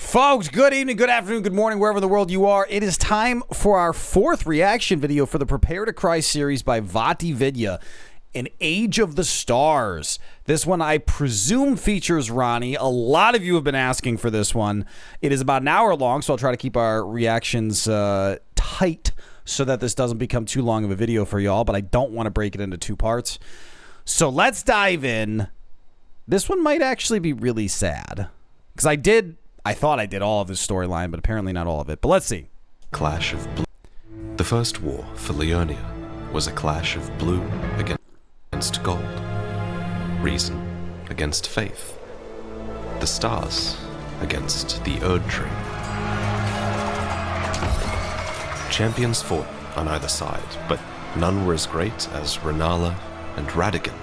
Folks, good evening, good afternoon, good morning, wherever in the world you are. It is time for our fourth reaction video for the Prepare to Cry series by VaatiVidya, An Age of the Stars. This one, I presume, features Ranni. A lot of you have been asking for this one. It is about an hour long, so I'll try to keep our reactions tight so that this doesn't become too long of a video for y'all, but I don't want to break it into two parts. So let's dive in. This one might actually be really sad, because I thought I did all of this storyline, but apparently not all of it. But let's see. Clash of Blue. The first war for Leonia was a clash of blue against gold, reason against faith, the stars against the Erd Tree. Champions fought on either side, but none were as great as Rennala and Radagon,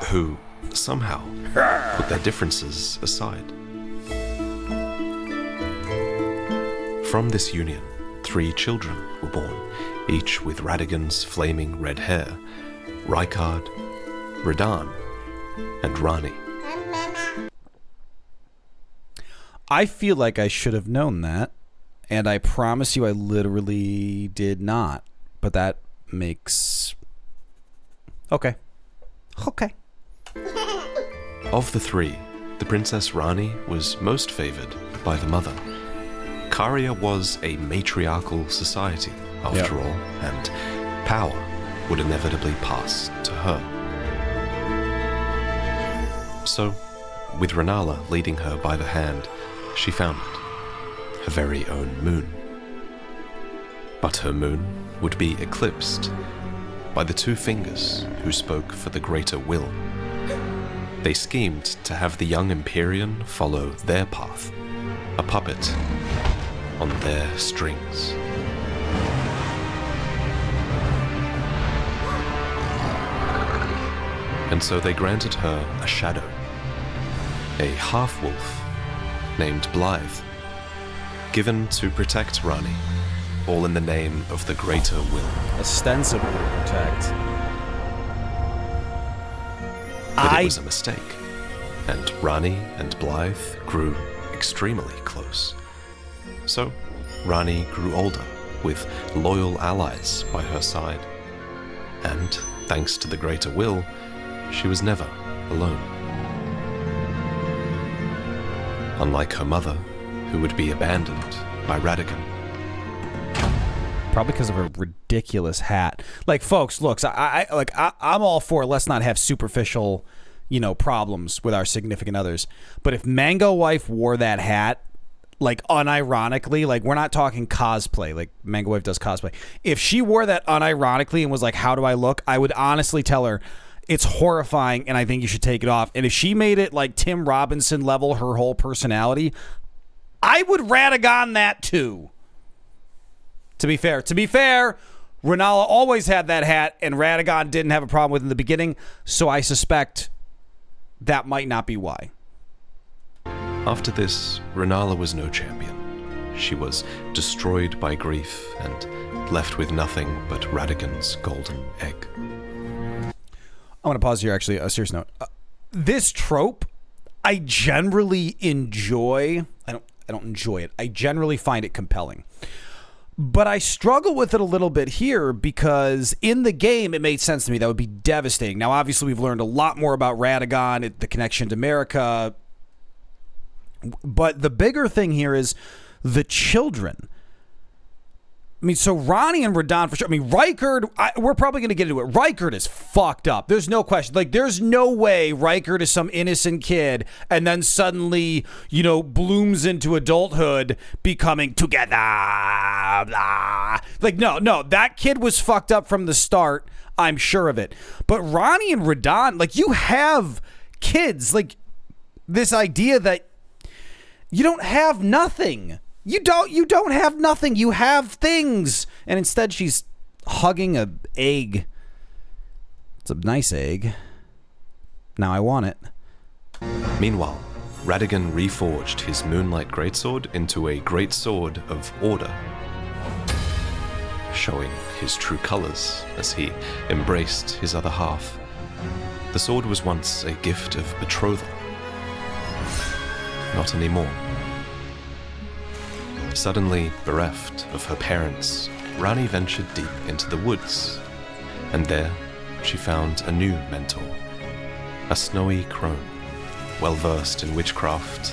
who somehow put their differences aside. From this union, 3 children were born, each with Radagon's flaming red hair: Rykard, Radahn, and Ranni. I feel like I should have known that, and I promise you I literally did not. But that makes... Okay. Of the 3, the Princess Ranni was most favored by the mother. Caria was a matriarchal society, after all, and power would inevitably pass to her. So, with Rennala leading her by the hand, she found it, her very own moon. But her moon would be eclipsed by the 2 fingers who spoke for the greater will. They schemed to have the young Empyrean follow their path, a puppet on their strings. And so they granted her a shadow, a half-wolf named Blythe, given to protect Ranni, all in the name of the greater will. Ostensibly to protect. But it was a mistake, and Ranni and Blythe grew extremely close. So, Ranni grew older, with loyal allies by her side. And, thanks to the greater will, she was never alone. Unlike her mother, who would be abandoned by Radagon. Probably because of her ridiculous hat. Like, folks, look, I'm all for let's not have superficial, problems with our significant others. But if Mango Wife wore that hat, like, unironically, like, we're not talking cosplay, like Mango Wife does cosplay. If she wore that unironically and was like, how do I look? I would honestly tell her, it's horrifying and I think you should take it off. And if she made it like Tim Robinson level, her whole personality, I would Radagon that too. To be fair, Rennala always had that hat and Radagon didn't have a problem with it in the beginning, so I suspect that might not be why. After this, Rennala was no champion. She was destroyed by grief and left with nothing but Radagon's golden egg. I want to pause here, actually, a serious note. This trope, I generally enjoy. I don't enjoy it. I generally find it compelling. But I struggle with it a little bit here because in the game, it made sense to me. That would be devastating. Now, obviously, we've learned a lot more about Radagon, the connection to America. But the bigger thing here is the children. I mean, so Ranni and Radahn for sure. I mean, Rykard, we're probably going to get into it. Rykard is fucked up. There's no question. Like, there's no way Rykard is some innocent kid and then suddenly, blooms into adulthood becoming together. Blah. Like, no, that kid was fucked up from the start. I'm sure of it. But Ranni and Radahn, like, you have kids. Like, this idea that you don't have nothing. You don't have nothing. You have things. And instead she's hugging an egg. It's a nice egg. Now I want it. Meanwhile, Radagon reforged his Moonlight Greatsword into a Greatsword of Order, showing his true colors as he embraced his other half. The sword was once a gift of betrothal. not anymore. Suddenly bereft of her parents, Ranni ventured deep into the woods, and there she found a new mentor, a snowy crone, well versed in witchcraft,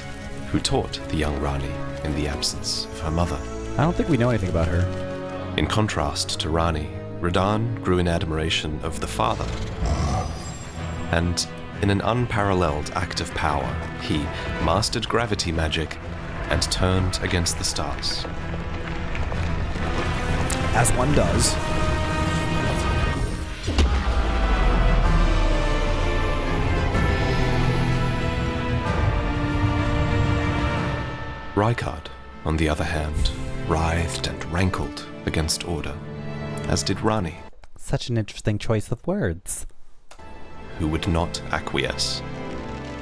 who taught the young Ranni in the absence of her mother. I don't think we know anything about her. In contrast to Ranni, Radahn grew in admiration of the father, and in an unparalleled act of power, he mastered gravity magic and turned against the stars. As one does. Rykard, on the other hand, writhed and rankled against order, as did Ranni, Such an interesting choice of words. who would not acquiesce.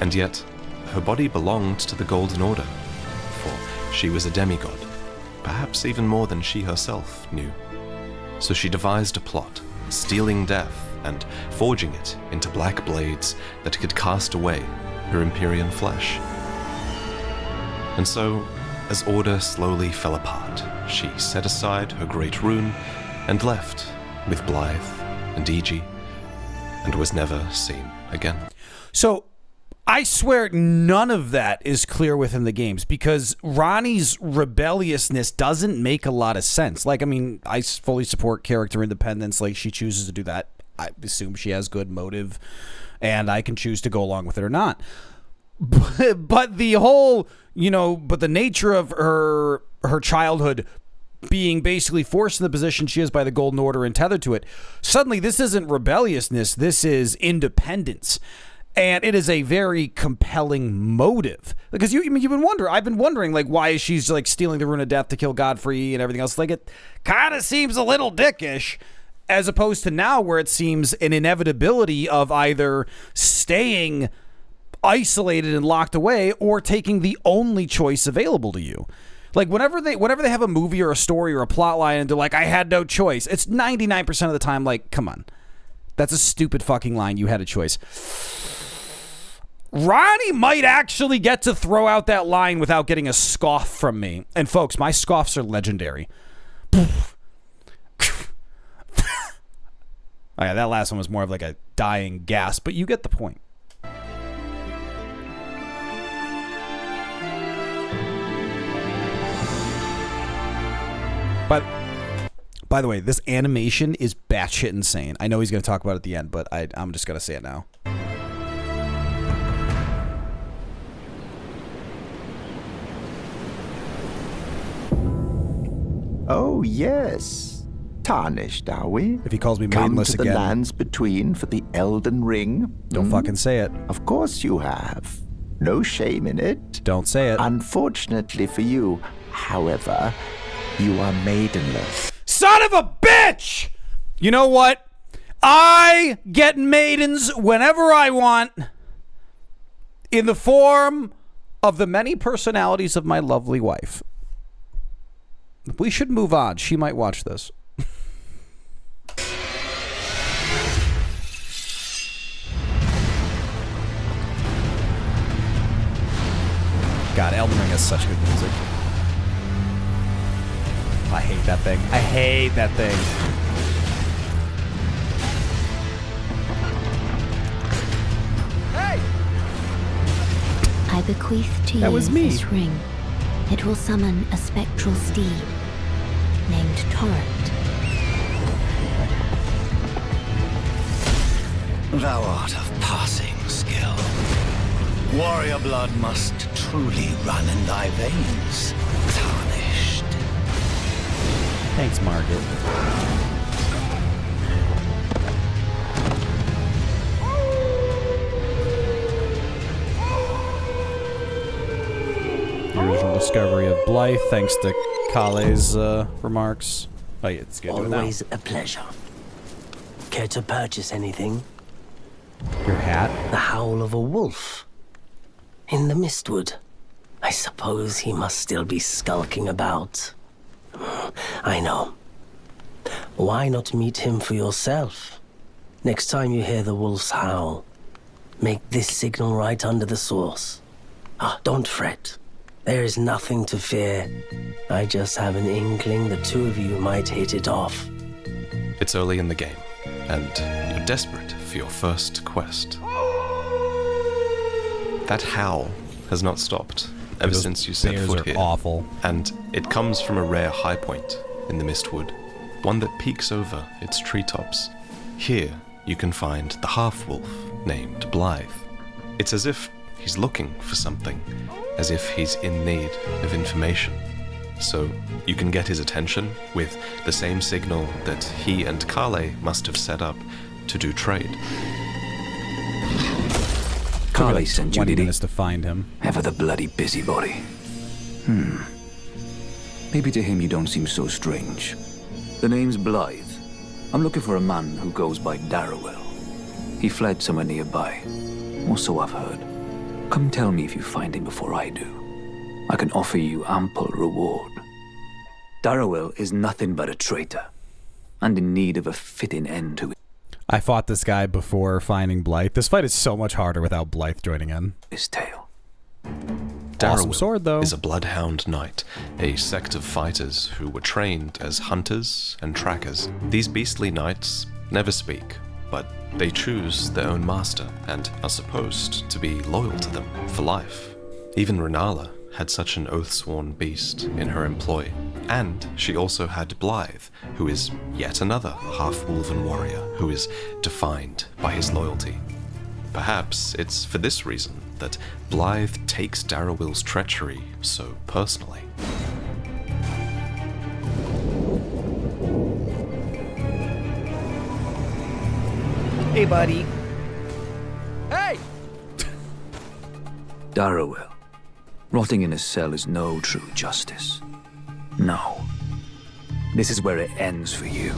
And yet, her body belonged to the Golden Order, for she was a demigod, perhaps even more than she herself knew. So she devised a plot, stealing death and forging it into black blades that could cast away her Empyrean flesh. And so, as order slowly fell apart, she set aside her great rune and left with Blythe and Iji, and was never seen again. So, I swear none of that is clear within the games because Ranni's rebelliousness doesn't make a lot of sense. Like, I mean, I fully support character independence. Like, she chooses to do that. I assume she has good motive, and I can choose to go along with it or not. But the whole, but the nature of her childhood being basically forced in the position she is by the Golden Order and tethered to it, suddenly this isn't rebelliousness, this is independence. And it is a very compelling motive. Because I've been wondering, like, why she's like stealing the Rune of Death to kill Godfrey and everything else. Like, it kind of seems a little dickish, as opposed to now where it seems an inevitability of either staying isolated and locked away or taking the only choice available to you. Like, whenever they have a movie or a story or a plot line and they're like, I had no choice, it's 99% of the time like, come on. That's a stupid fucking line. You had a choice. Ranni might actually get to throw out that line without getting a scoff from me. And folks, my scoffs are legendary. Okay, that last one was more of like a dying gasp, but you get the point. But, by the way, this animation is batshit insane. I know he's going to talk about it at the end, but I'm just going to say it now. Oh, yes. Tarnished, are we? If he calls me Come maidenless to the again, lands between for the Elden Ring? don't fucking say it. Of course you have. No shame in it. Don't say it. Unfortunately for you, however, you are maidenless. Son of a bitch! You know what? I get maidens whenever I want in the form of the many personalities of my lovely wife. We should move on. She might watch this. God, Elden Ring has such good music. I hate that thing. I hate that thing. I bequeath to That you was me. this ring. It will summon a spectral steed named Torrent. Thou art of passing skill. Warrior blood must truly run in thy veins, tarnished. Thanks, Margaret. The original discovery of Blythe, thanks to Kale's remarks. Oh, yeah, it's good. Always a pleasure. Care to purchase anything? Your hat? The howl of a wolf. In the mistwood. I suppose he must still be skulking about. I know. Why not meet him for yourself? Next time you hear the wolf's howl, make this signal right under the source. Don't fret. There is nothing to fear. I just have an inkling the two of you might hit it off. It's early in the game, and you're desperate for your first quest. That howl has not stopped ever since you set foot here. Awful. And it comes from a rare high point in the Mistwood, one that peeks over its treetops. Here, you can find the half-wolf named Blythe. It's as if he's looking for something, as if he's in need of information. So you can get his attention with the same signal that he and Kale must have set up to do trade. Kale sent you, 20 did he? minutes to find him. Ever the bloody busybody. Maybe to him you don't seem so strange. The name's Blythe. I'm looking for a man who goes by Darrowell. He fled somewhere nearby, or so I've heard. Come tell me if you find him before I do. I can offer you ample reward. Darrowell is nothing but a traitor, and in need of a fitting end to I fought this guy before finding Blythe. This fight is so much harder without Blythe joining in. his tale. Awesome sword, though. Is a bloodhound knight, a sect of fighters who were trained as hunters and trackers. These beastly knights never speak, but they choose their own master and are supposed to be loyal to them for life. Even Renala had such an oath-sworn beast in her employ. And she also had Blythe, who is yet another half-wolven warrior who is defined by his loyalty. Perhaps it's for this reason that Blythe takes Darrowell's treachery so personally. Hey, buddy. Hey! Darrowell. Rotting in a cell is no true justice. No. This is where it ends for you.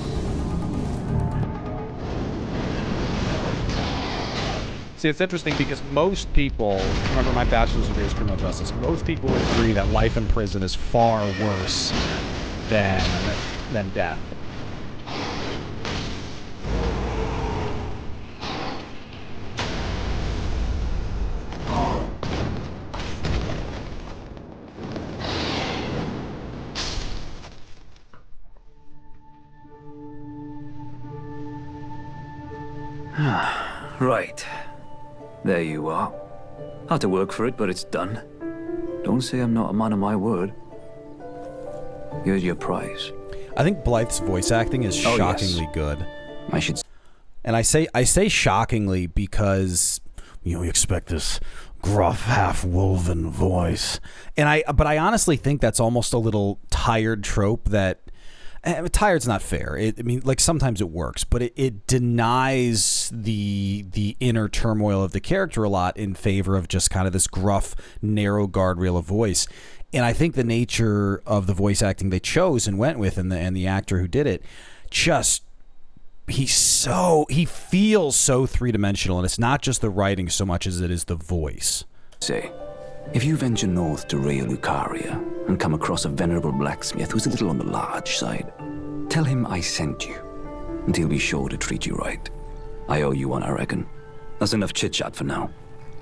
See, it's interesting because most people, remember my bachelor's degree is criminal justice, most people would agree that life in prison is far worse than death. Right. There you are. Had to work for it, but it's done. Don't say I'm not a man of my word. Here's your prize. I think Blythe's voice acting is shockingly good. I should... And I say shockingly because, you expect this gruff, half-wolven voice. But I honestly think that's almost a little tired trope that... tired's not fair. Sometimes it works, but it denies the inner turmoil of the character a lot in favor of just kind of this gruff, narrow guardrail of voice. And I think the nature of the voice acting they chose and went with, and the actor who did it, he feels so three-dimensional, and it's not just the writing so much as it is the voice. Say, if you venture north to Rea Lucaria and come across a venerable blacksmith who's a little on the large side, tell him I sent you, and he'll be sure to treat you right. I owe you one, I reckon. That's enough chit-chat for now.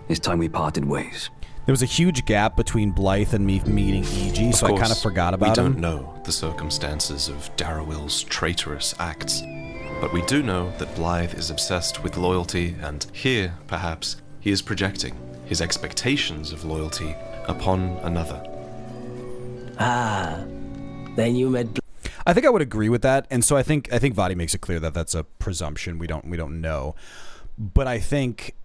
It's time we parted ways. There was a huge gap between Blythe and me meeting E.G., so I kind of forgot about him. We don't know the circumstances of Darrowell's traitorous acts, but we do know that Blythe is obsessed with loyalty, and here, perhaps, he is projecting his expectations of loyalty upon another. Ah, then you met... I think I would agree with that, and so I think Vaati makes it clear that that's a presumption. We don't know, but I think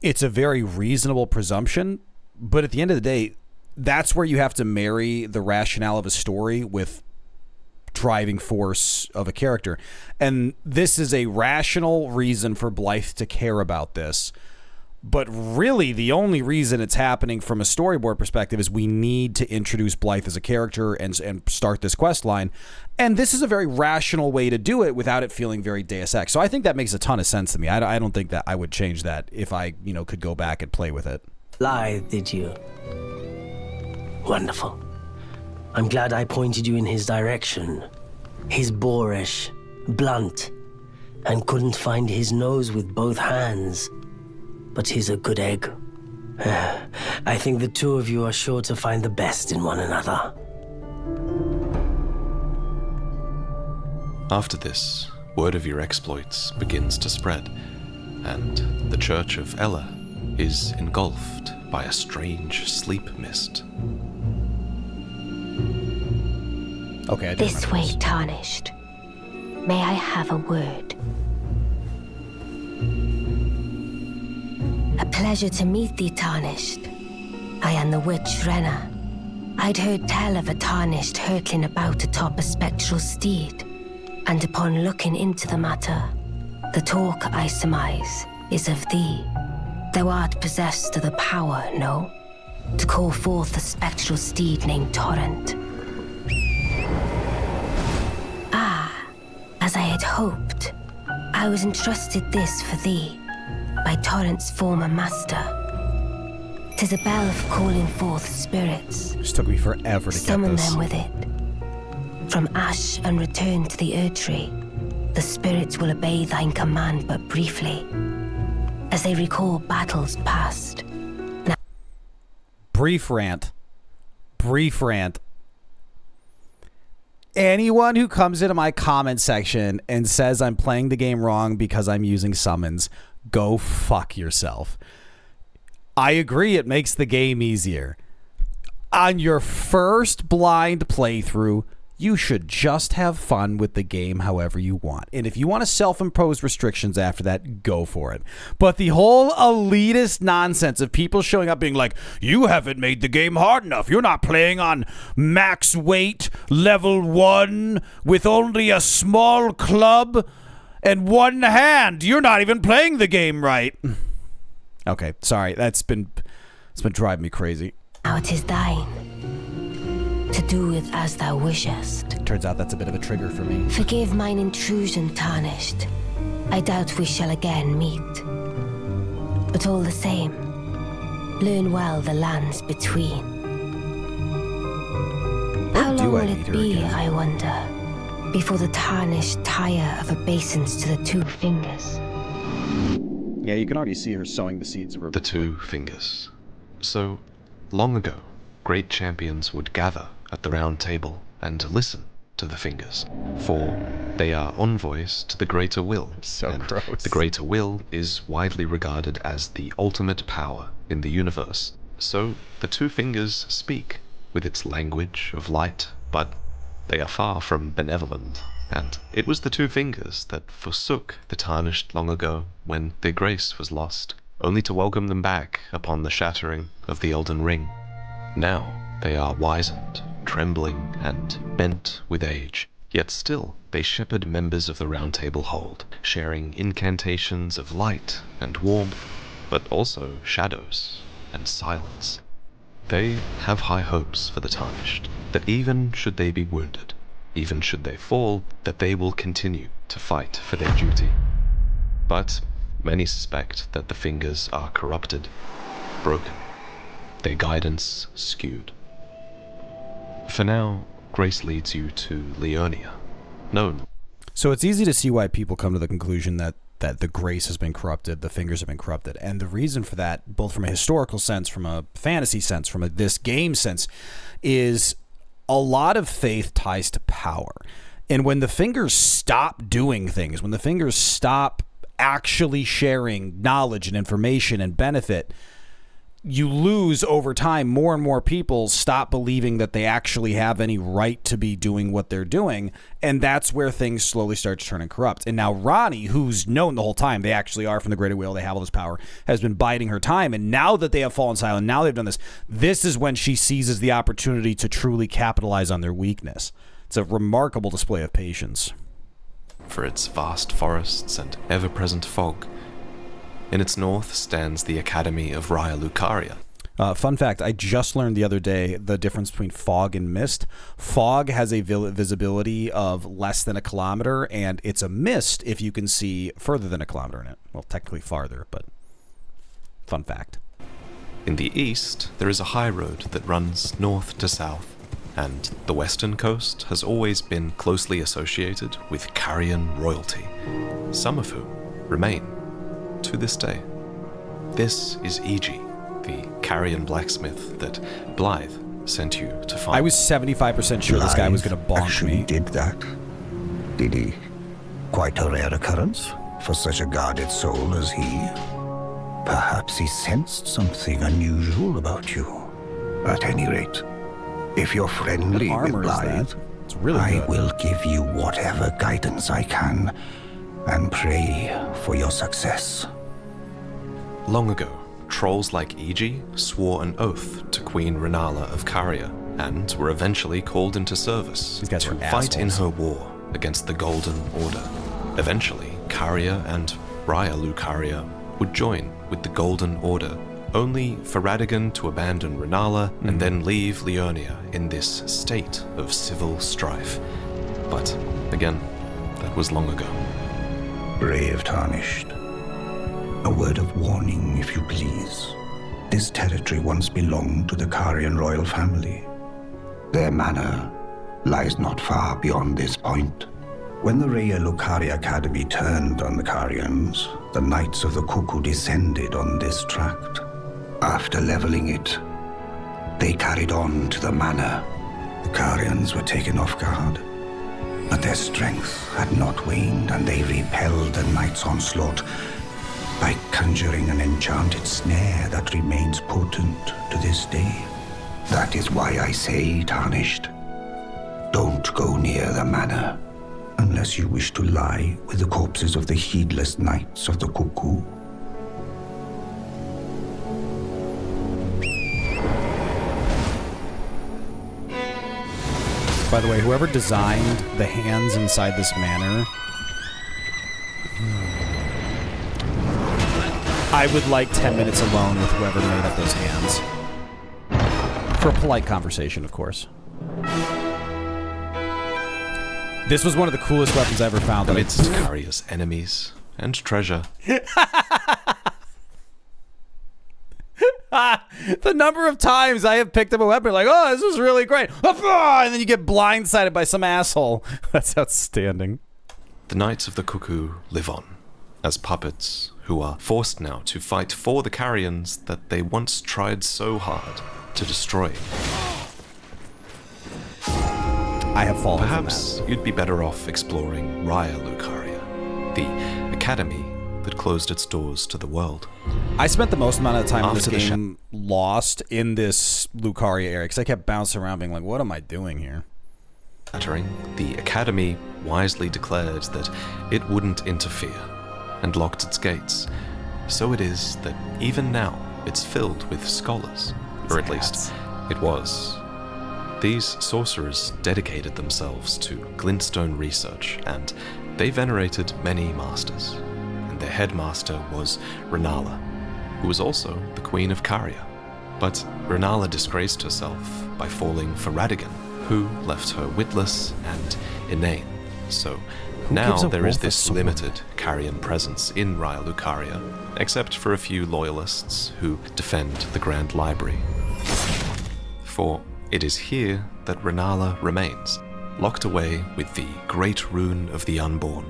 it's a very reasonable presumption. But at the end of the day, that's where you have to marry the rationale of a story with driving force of a character, and this is a rational reason for Blythe to care about this. But really, the only reason it's happening from a storyboard perspective is we need to introduce Blythe as a character and start this quest line. And this is a very rational way to do it without it feeling very Deus Ex. So I think that makes a ton of sense to me. I don't think that I would change that if I, could go back and play with it. Blythe, did you? Wonderful. I'm glad I pointed you in his direction. He's boorish, blunt, and couldn't find his nose with both hands. But he's a good egg, I think the two of you are sure to find the best in one another. After this, word of your exploits begins to spread, and the Church of Ella is engulfed by a strange sleep mist. Okay, I do This remember way, this. Tarnished. May I have a word? A pleasure to meet thee, Tarnished. I am the witch Ranni. I'd heard tell of a Tarnished hurtling about atop a spectral steed, and upon looking into the matter, the talk, I surmise, is of thee. Thou art possessed of the power, no? To call forth a spectral steed named Torrent. As I had hoped, I was entrusted this for thee by Torrent's former master. 'Tis a bell for calling forth spirits. It took me forever to Summon get this. them with it. From ash and return to the Erdtree, the spirits will obey thine command but briefly, as they recall battles past. Brief rant. Brief rant. Anyone who comes into my comment section and says I'm playing the game wrong because I'm using summons, go fuck yourself. I agree it makes the game easier. On your first blind playthrough, you should just have fun with the game however you want. And if you want to self-impose restrictions after that, go for it. But the whole elitist nonsense of people showing up being like, you haven't made the game hard enough. You're not playing on max weight level 1 with only a small club and one hand. You're not even playing the game right. Okay, sorry. It's been driving me crazy. Now it is thine, to do with as thou wishest. Turns out that's a bit of a trigger for me. Forgive mine intrusion, Tarnished. I doubt we shall again meet. But all the same, learn well the lands between. How long do I will meet it her be, again? I wonder, before the Tarnished tire of obeisance to the two fingers? Yeah, you can already see her sowing the seeds of her. The two fingers. So, long ago, great champions would gather at the round table and listen to the fingers, for they are envoys to the greater will. So and gross. The greater will is widely regarded as the ultimate power in the universe. So the two fingers speak with its language of light, but they are far from benevolent. And it was the two fingers that forsook the Tarnished long ago when their grace was lost, only to welcome them back upon the shattering of the Elden Ring. Now they are wizened, trembling, and bent with age, yet still they shepherd members of the Round Table hold, sharing incantations of light and warmth, but also shadows and silence. They have high hopes for the Tarnished, that even should they be wounded, even should they fall, that they will continue to fight for their duty. But many suspect that the fingers are corrupted, broken, their guidance skewed. For now, Grace leads you to Leonia, known. So it's easy to see why people come to the conclusion that the grace has been corrupted, the fingers have been corrupted. And the reason for that, both from a historical sense, from a fantasy sense, from this game sense, is a lot of faith ties to power. And when the fingers stop doing things, when the fingers stop actually sharing knowledge and information and benefit, you lose over time. More and more people stop believing that they actually have any right to be doing what they're doing, and that's where things slowly start to turn and corrupt. And now Ranni, who's known the whole time they actually are from the Greater Will, they have all this power, has been biding her time, and now that they have fallen silent, now they've done this is when she seizes the opportunity to truly capitalize on their weakness. It's a remarkable display of patience. For its vast forests and ever-present fog. In its north stands the Academy of Raya Lucaria. Fun fact, I just learned the other day the difference between fog and mist. Fog has a visibility of less than a kilometer, and it's a mist if you can see further than a kilometer in it. Well, technically farther, but fun fact. In the east, there is a high road that runs north to south, and the western coast has always been closely associated with Carian royalty, some of whom remain to this day. This is Iji, the carrion blacksmith that Blythe sent you to find. I was 75% sure this guy was going to bonk actually me. did that. Did he? Quite a rare occurrence for such a guarded soul as he. Perhaps he sensed something unusual about you. At any rate, if you're friendly What with armor is Blythe, that? It's really I good. will give you whatever guidance I can and pray for your success. Long ago, trolls like Iji swore an oath to Queen Ranala of Caria and were eventually called into service These guys to are fight in assholes. her war against the Golden Order. Eventually, Caria and Raya Lucaria would join with the Golden Order, only for Radagon to abandon Ranala and then leave Liurnia in this state of civil strife. But again, that was long ago. Brave Tarnished. A word of warning, if you please. This territory once belonged to the Carian royal family. Their manor lies not far beyond this point. When the Raya Lucaria Academy turned on the Carians, the Knights of the Cuckoo descended on this tract. After leveling it, they carried on to the manor. The Carians were taken off guard, but their strength had not waned, and they repelled the Knight's onslaught by conjuring an enchanted snare that remains potent to this day. That is why I say, Tarnished, don't go near the manor unless you wish to lie with the corpses of the heedless Knights of the Cuckoo. By the way, whoever designed the hands inside this manor, I would like 10 minutes alone with whoever made up those hands. For a polite conversation, of course. This was one of the coolest weapons I ever found. Amidst Caria's enemies and treasure, The number of times I have picked up a weapon like, oh, this is really great. And then you get blindsided by some asshole. That's outstanding. the Knights of the Cuckoo live on as puppets who are forced now to fight for the Carians that they once tried so hard to destroy. I have fallen Perhaps from you'd be better off exploring Raya Lucaria, the academy that closed its doors to the world. that. I spent the most amount of time in this After the game lost in this Lucaria area because I kept bouncing around being like, what am I doing here? Shattering, the academy wisely declared that it wouldn't interfere and locked its gates. So it is that even now it's filled with scholars, or at least it was. These sorcerers dedicated themselves to glintstone research, and they venerated many masters. And their headmaster was Ranala, who was also the Queen of Caria. But Ranala disgraced herself by falling for Radagon, who left her witless and inane. So now there is this limited Carian presence in Raya Lucaria, except for a few loyalists who defend the Grand Library. For it is here that Ranala remains, locked away with the great rune of the unborn.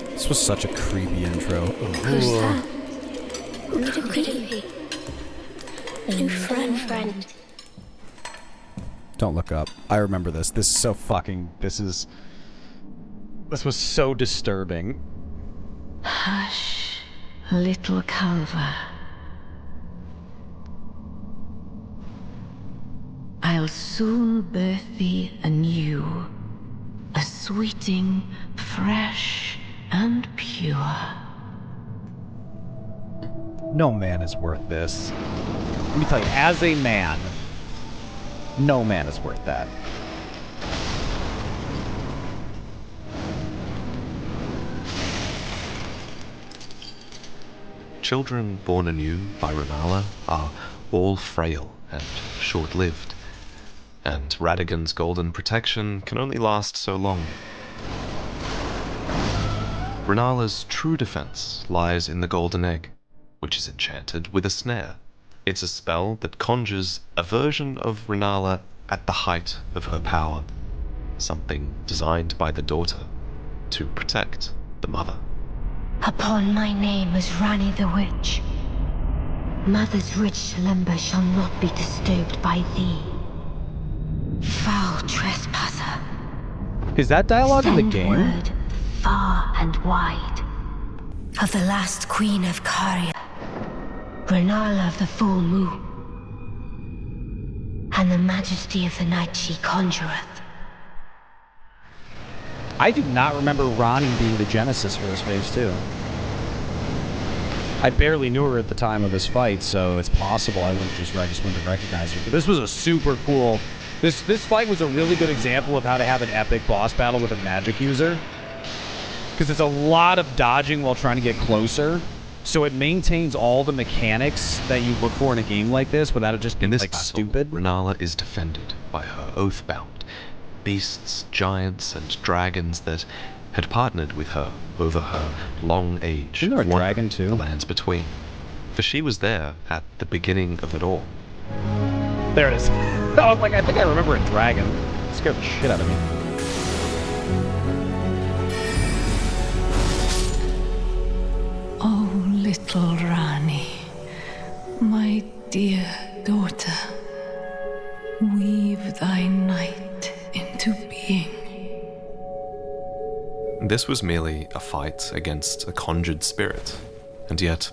This was such a creepy intro. Who's that? Who could it be? New friend. Don't look up. I remember this. This is so fucking... This was so disturbing. Hush, little Calva. I'll soon birth thee anew, a sweeting, fresh and pure. No man is worth this. Let me tell you, as a man, no man is worth that. Children born anew by Ranala are all frail and short-lived, and Radagon's golden protection can only last so long. Ranala's true defense lies in the golden egg, which is enchanted with a snare. It's a spell that conjures a version of Ranala at the height of her power, something designed by the daughter to protect the mother. Upon my name as Ranni the Witch, Mother's rich slumber shall not be disturbed by thee. Foul trespasser. Is that dialogue in the Send game? word far and wide of the last queen of Caria, Renala of the full moon, and the majesty of the night she conjureth. I do not remember Ranni being the genesis for this phase 2. I barely knew her at the time of this fight, so it's possible I wouldn't just wouldn't recognize her. But this was a super cool... This fight was a really good example of how to have an epic boss battle with a magic user. Because it's a lot of dodging while trying to get closer. So it maintains all the mechanics that you look for in a game like this without it just being like stupid. Renala is defended by her oath-bound beasts, giants, and dragons that had partnered with her over her long age. Isn't there a dragon too? The lands between. For she was there at the beginning of it all. There it is. I was like, I think I remember a dragon. It scared the shit out of me. Oh, little Ranni, my dear daughter, weave thy night into being. This was merely a fight against a conjured spirit, and yet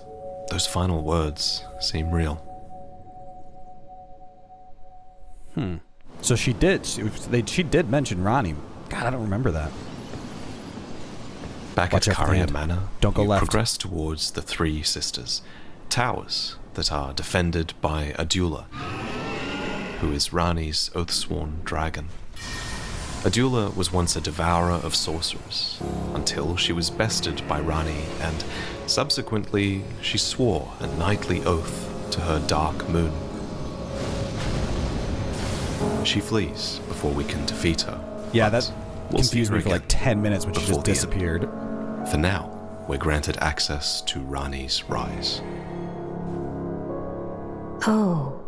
those final words seem real. So she did. She did mention Ranni. God, I don't remember that. Back Watch at out for the Caria hand. Manor, Don't go you left. progress towards the Three Sisters, towers that are defended by Adula, who is Ranni's oath-sworn dragon. Adula was once a devourer of sorcerers, until she was bested by Ranni, and subsequently she swore a knightly oath to her dark moon. She flees before we can defeat her. Yeah, but that we'll see confused her me for like again 10 minutes when she before just the end. disappeared. For now, we're granted access to Ranni's rise. Oh,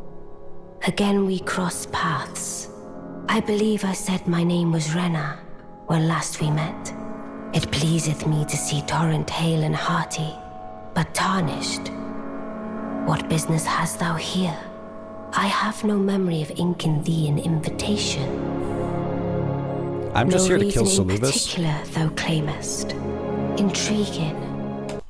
again we cross paths. I believe I said my name was Renna when last we met. It pleaseth me to see Torrent hale and hearty, but tarnished. What business hast thou here? I have no memory of inking thee an invitation. I'm just here to kill No reason in Solubis. particular thou claimest. Intriguing.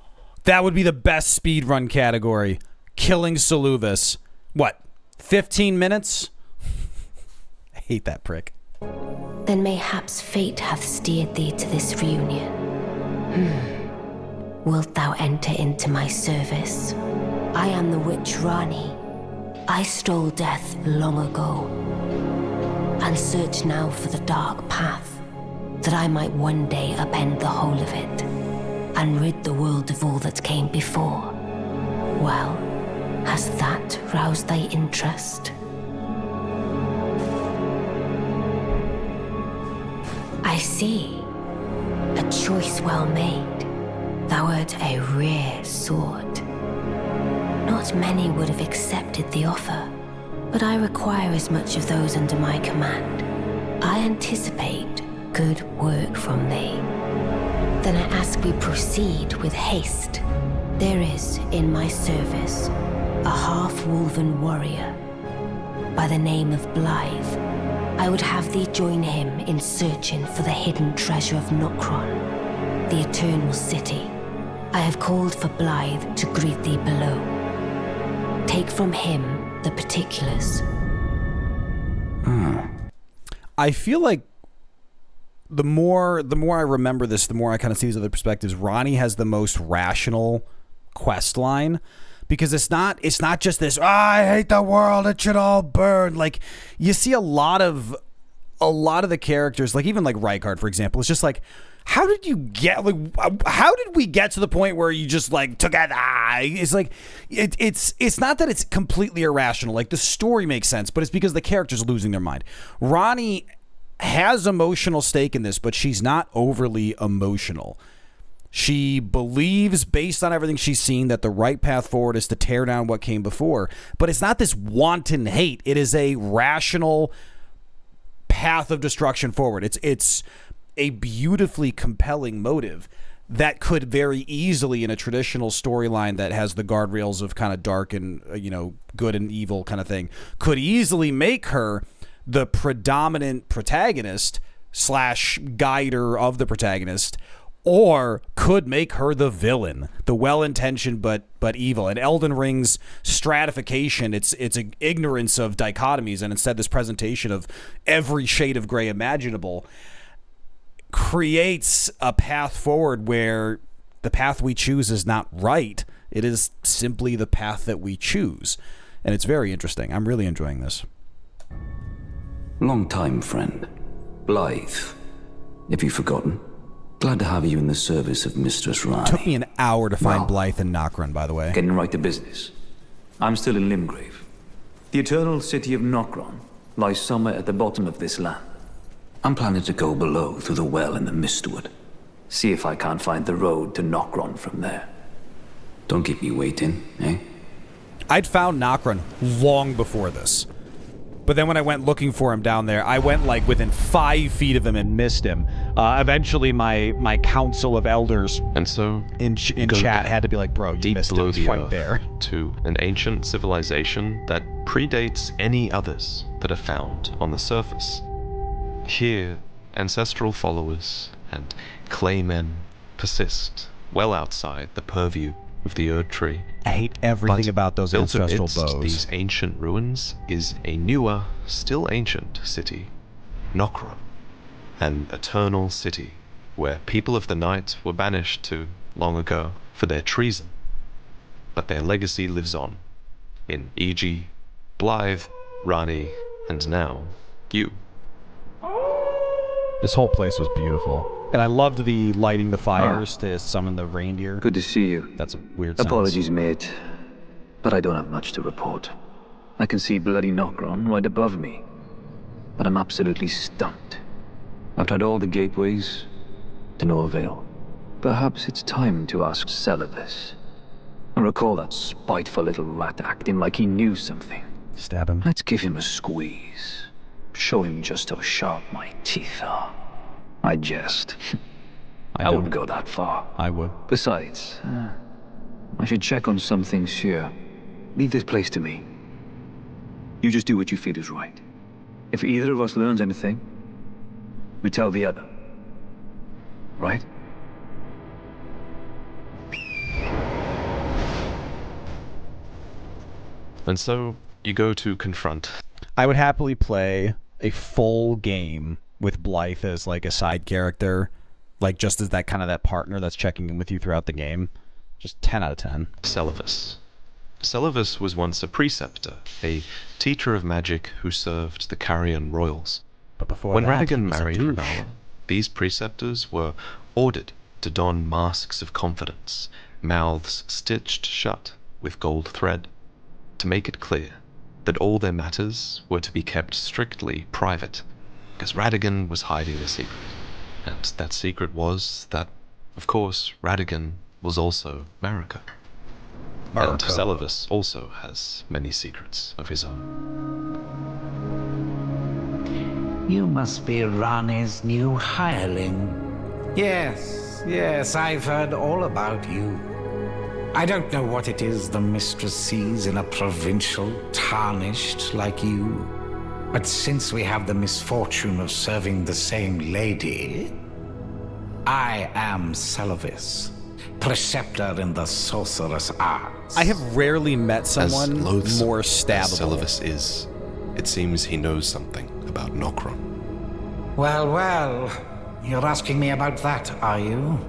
That would be the best speedrun category. Killing Solubis. What? 15 minutes? I hate that prick. Then mayhaps fate hath steered thee to this reunion. Wilt thou enter into my service? I am the witch Ranni. I stole death long ago, and search now for the dark path, that I might one day upend the whole of it, and rid the world of all that came before. Well, has that roused thy interest? I see. A choice well made. Thou art a rare sword. Not many would have accepted the offer, but I require as much of those under my command. I anticipate good work from thee. Then I ask we proceed with haste. There is in my service a half-wolven warrior by the name of Blythe. I would have thee join him in searching for the hidden treasure of Nokron, the Eternal City. I have called for Blythe to greet thee below. Take from him the particulars. I feel like the more I remember this, the more I kind of see these other perspectives. Ranni has the most rational quest line, because it's not just this, I hate the world, it should all burn. Like, you see a lot of the characters, like even like Rykard, for example, it's just like, how did we get to the point where you just like together? It's like it's not that it's completely irrational. Like, the story makes sense, but it's because the character's losing their mind. Ranni has emotional stake in this, but she's not overly emotional. She believes, based on everything she's seen, that the right path forward is to tear down what came before. But it's not this wanton hate. It is a rational path of destruction forward. It's a beautifully compelling motive. that could very easily, in a traditional storyline that has the guardrails of kind of dark and, good and evil kind of thing, could easily make her the predominant protagonist / guider of the protagonist, or could make her the villain, the well-intentioned but evil. And Elden Ring's stratification, it's an ignorance of dichotomies, and instead this presentation of every shade of gray imaginable creates a path forward where the path we choose is not right. It is simply the path that we choose. And it's very interesting. I'm really enjoying this. Long time, friend. Blythe. Have you forgotten? Glad to have you in the service of Mistress Ranni. Took me an hour to find Blythe and Nokron, by the way. Getting right to business. I'm still in Limgrave. The eternal city of Nokron lies somewhere at the bottom of this land. I'm planning to go below through the well in the Mistwood. See if I can't find the road to Nokron from there. Don't keep me waiting, eh? I'd found Nokron long before this. But then when I went looking for him down there, I went like within 5 feet of him and missed him. Eventually, my council of elders and so in chat had to be like, bro, you deep missed below him. the Right earth there. To an ancient civilization that predates any others that are found on the surface. Here, ancestral followers and claymen persist well outside the purview of the Erd Tree. I hate everything about those ancestral bows. These ancient ruins is a newer, still ancient city, Nokron, an eternal city where people of the night were banished to long ago for their treason. But their legacy lives on in E.g., Blythe, Ranni, and now you. This whole place was beautiful. And I loved the lighting the fires to summon the reindeer. Good to see you. That's a weird sound. Apologies, mate, but I don't have much to report. I can see bloody Nokron right above me, but I'm absolutely stumped. I've tried all the gateways, to no avail. Perhaps it's time to ask Celovus. I recall that spiteful little rat acting like he knew something. Stab him. Let's give him a squeeze. Show him just how sharp my teeth are. I jest. I wouldn't go that far. I would. Besides, I should check on some things here. Leave this place to me. You just do what you feel is right. If either of us learns anything, we tell the other. Right? And so you go to confront. I would happily play a full game with Blythe as like a side character, like just as that kind of that partner that's checking in with you throughout the game. Just 10 out of 10. Celovus. Celovus was once a preceptor, a teacher of magic who served the Carrion royals. But before when that, Radagon married Ranni, these preceptors were ordered to don masks of confidence, mouths stitched shut with gold thread, to make it clear that all their matters were to be kept strictly private, because Radagon was hiding a secret. And that secret was that, of course, Radagon was also Marika. And Celovus also has many secrets of his own. You must be Ranni's new hireling. Yes, I've heard all about you. I don't know what it is the mistress sees in a provincial tarnished like you. But since we have the misfortune of serving the same lady, I am Celovus, preceptor in the sorcerous arts. I have rarely met someone as loathsome more stabbable. As Celovus is, it seems he knows something about Nokron. Well, you're asking me about that, are you?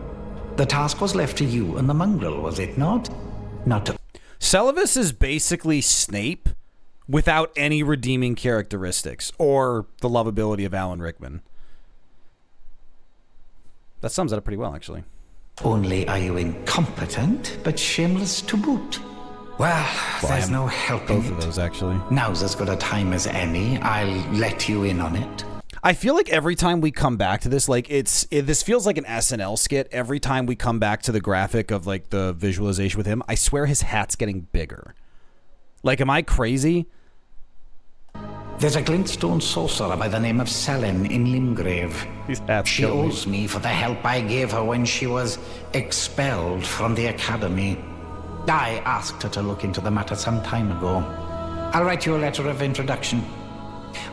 The task was left to you and the mongrel, was it not? Not to... Celovus is basically Snape without any redeeming characteristics or the lovability of Alan Rickman. That sums it up pretty well, actually. Only are you incompetent, but shameless to boot. Well, there's no helping both of those, actually. Now's as good a time as any. I'll let you in on it. I feel like every time we come back to this, like this feels like an SNL skit. Every time we come back to the graphic of like the visualization with him, I swear his hat's getting bigger. Like, am I crazy? There's a glintstone sorcerer by the name of Selin in Limgrave. She owes me for the help I gave her when she was expelled from the academy. I asked her to look into the matter some time ago. I'll write you a letter of introduction.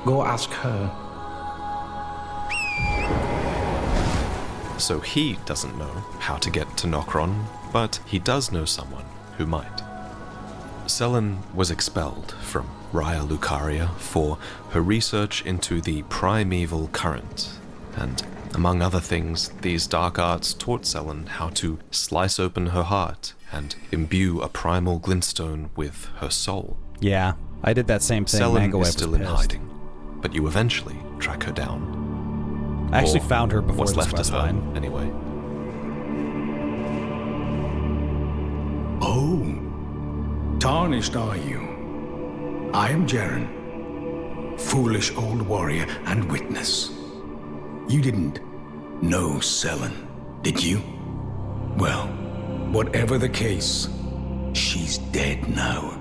Go ask her. So he doesn't know how to get to Nokron, but he does know someone who might. Selin was expelled from Raya Lucaria for her research into the primeval current, and among other things, these dark arts taught Selin how to slice open her heart and imbue a primal glintstone with her soul. Yeah, I did that same thing. Selin is still in hiding, but you eventually track her down. I actually found her before what's this left quest of her, line. anyway. Oh, tarnished are you? I am Jaren, foolish old warrior and witness. You didn't know Selin, did you? Well, whatever the case, she's dead now.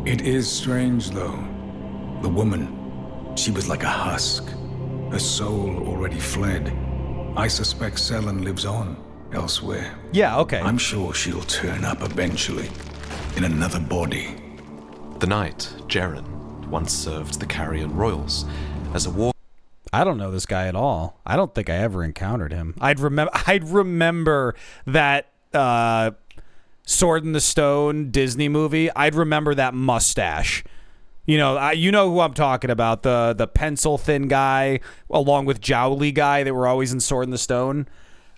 It is strange, though. The woman, she was like a husk. Her soul already fled. I suspect Selin lives on elsewhere. Yeah, okay. I'm sure she'll turn up eventually, in another body. The knight, Jaren, once served the Carrion Royals as a war. I don't know this guy at all. I don't think I ever encountered him. I'd remember that Sword in the Stone Disney movie. I'd remember that mustache. You know who I'm talking about, the pencil thin guy along with Jowly guy that were always in Sword in the Stone.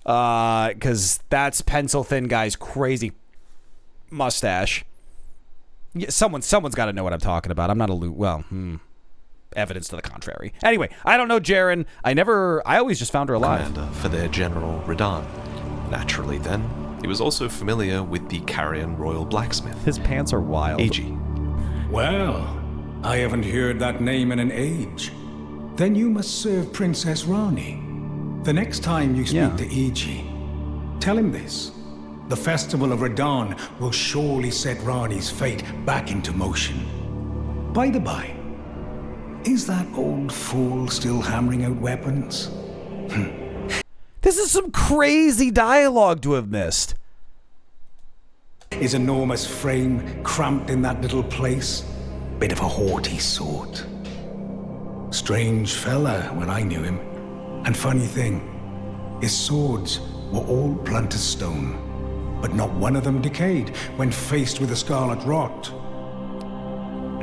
Because that's pencil thin guy's crazy mustache. Yeah, someone's got to know what I'm talking about. I'm not evidence to the contrary. Anyway, I don't know Jaren. I always just found her alive. Commander for their general Radahn. Naturally, then, he was also familiar with the Carrion Royal Blacksmith. His pants are wild. Eiji. Well, I haven't heard that name in an age. Then you must serve Princess Ranni. The next time you speak to Eiji, tell him this. The Festival of Radahn will surely set Ranni's fate back into motion. By the by, is that old fool still hammering out weapons? This is some crazy dialogue to have missed. His enormous frame cramped in that little place. Bit of a haughty sort. Strange fella when I knew him. And funny thing, his swords were all blunt as stone, but not one of them decayed when faced with the scarlet rot.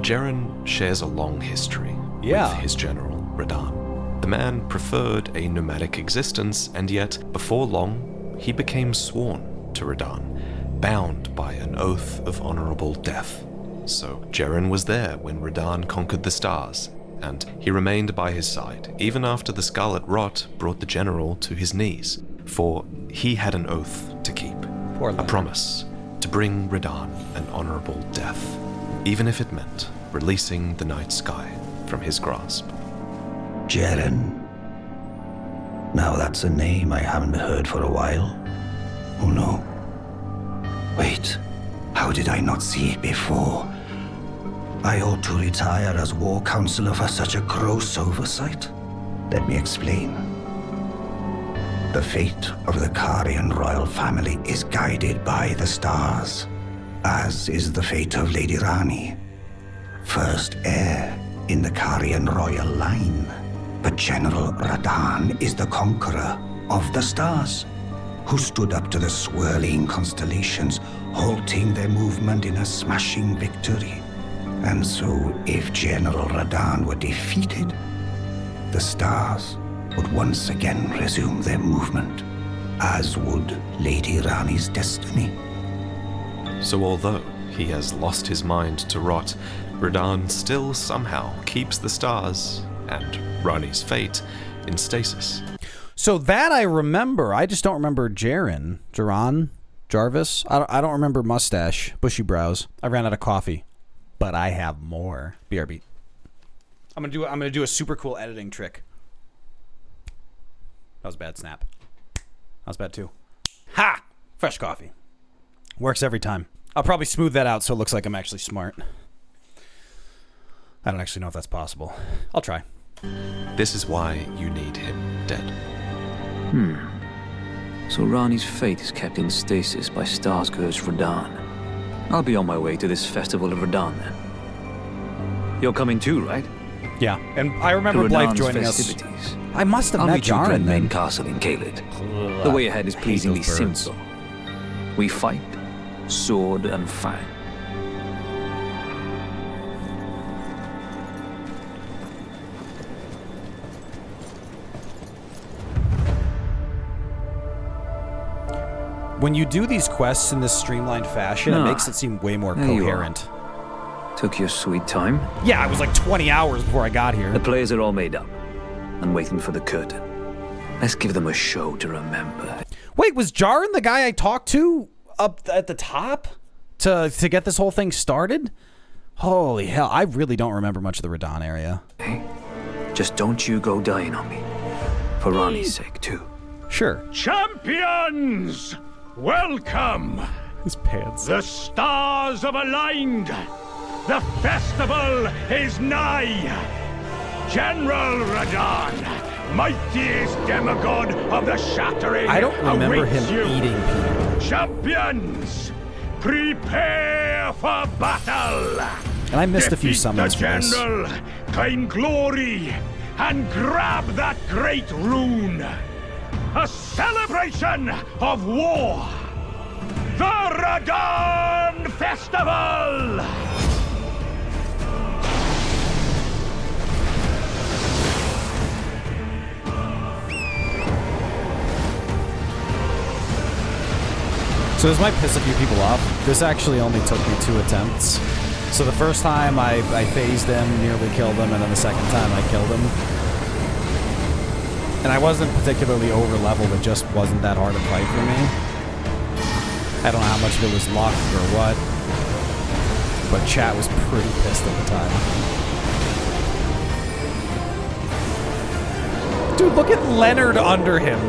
Jaren shares a long history with his general, Radahn. The man preferred a nomadic existence, and yet, before long, he became sworn to Radahn, bound by an oath of honorable death. So Jaren was there when Radahn conquered the stars, and he remained by his side, even after the scarlet rot brought the general to his knees, for he had an oath to keep, a promise to bring Radahn an honorable death, even if it meant releasing the night sky from his grasp. Jaren. Now that's a name I haven't heard for a while. Oh no. Wait, how did I not see it before? I ought to retire as war counselor for such a gross oversight. Let me explain. The fate of the Carrion royal family is guided by the stars, as is the fate of Lady Ranni, first heir in the Carrion royal line. But General Radahn is the conqueror of the stars, who stood up to the swirling constellations, halting their movement in a smashing victory. And so, if General Radahn were defeated, the stars would once again resume their movement, as would Lady Ranni's destiny. So although he has lost his mind to rot, Radahn still somehow keeps the stars and Ranni's fate in stasis. So that I remember. I just don't remember Jaren. Jarvis. I don't remember mustache, bushy brows. I ran out of coffee, but I have more. BRB. I'm gonna do a super cool editing trick. That was a bad snap. That was bad too. Ha! Fresh coffee. Works every time. I'll probably smooth that out so it looks like I'm actually smart. I don't actually know if that's possible. I'll try. This is why you need him dead. So Ranni's fate is kept in stasis by Starscourge Radahn. I'll be on my way to this festival of Radahn then. You're coming too, right? Yeah, and I remember Blythe joining festivities. us. I must have I'll met meet you at Jaren main then. castle in Caelid. The way ahead is pleasingly those birds. simple. We fight, sword and fang. When you do these quests in this streamlined fashion, it makes it seem way more there you coherent. Took your sweet time. Yeah, it was like 20 hours before I got here. The players are all made up and waiting for the curtain. Let's give them a show to remember. Wait, was Jaren the guy I talked to up at the top to get this whole thing started? Holy hell, I really don't remember much of the Radahn area. Hey, just don't you go dying on me. For Ranni's sake, too. Sure. Champions! Welcome! His pants. The stars have aligned. The festival is nigh. General Radahn, mightiest demigod of the Shattering, I don't remember him awaits you. eating people. Champions, prepare for battle. And I missed a few Defeat summons the for this. general, claim glory, and grab that great rune. A celebration of war. The Radahn Festival! So this might piss a few people off. This actually only took me 2 attempts. So the first time I phased him, nearly killed him, and then the second time I killed him. And I wasn't particularly over leveled, it just wasn't that hard a fight for me. I don't know how much of it was luck or what, but chat was pretty pissed at the time. Dude, look at Leonard under him.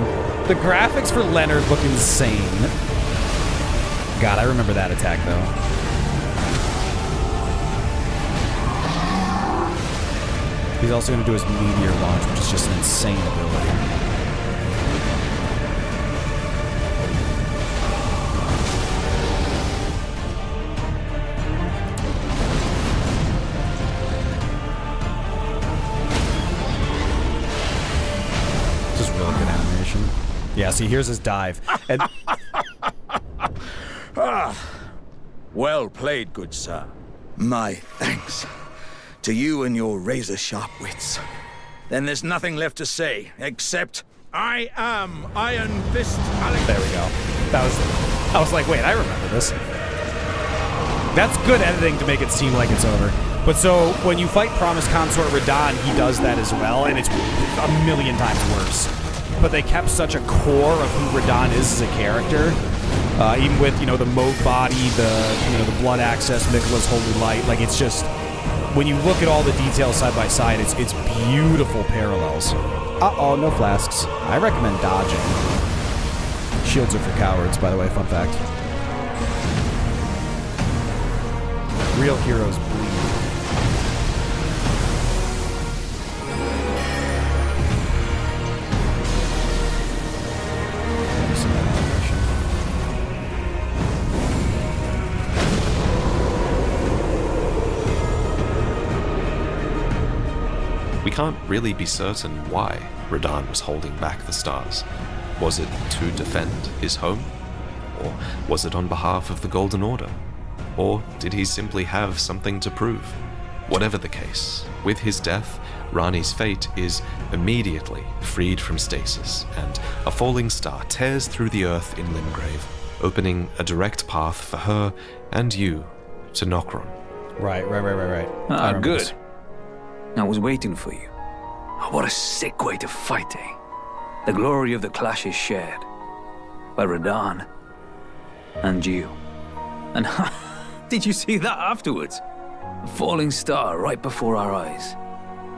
The graphics for Leonard look insane. God, I remember that attack though. He's also going to do his meteor launch, which is just an insane ability. Just really good animation. Yeah, see, here's his dive. And well played, good sir. My thanks to you and your razor-sharp wits. Then there's nothing left to say, except I am Iron Fist Alex. There we go. I was like, wait, I remember this. That's good editing to make it seem like it's over. But so, when you fight Promise Consort Radahn, he does that as well, and it's a million times worse. But they kept such a core of who Radahn is as a character. Even with, the mode body, the blood access, Miquella's holy light, like it's just, when you look at all the details side by side, it's beautiful parallels. Uh-oh, no flasks. I recommend dodging. Shields are for cowards, by the way, fun fact. Real heroes bleed. We can't really be certain why Radahn was holding back the stars. Was it to defend his home? Or was it on behalf of the Golden Order? Or did he simply have something to prove? Whatever the case, with his death, Ranni's fate is immediately freed from stasis, and a falling star tears through the earth in Limgrave, opening a direct path for her and you to Nokron. Right. Ah, good. This. I was waiting for you. Oh, what a sick way to fight, eh? The glory of the clash is shared by Radahn and you. And did you see that afterwards? A falling star right before our eyes.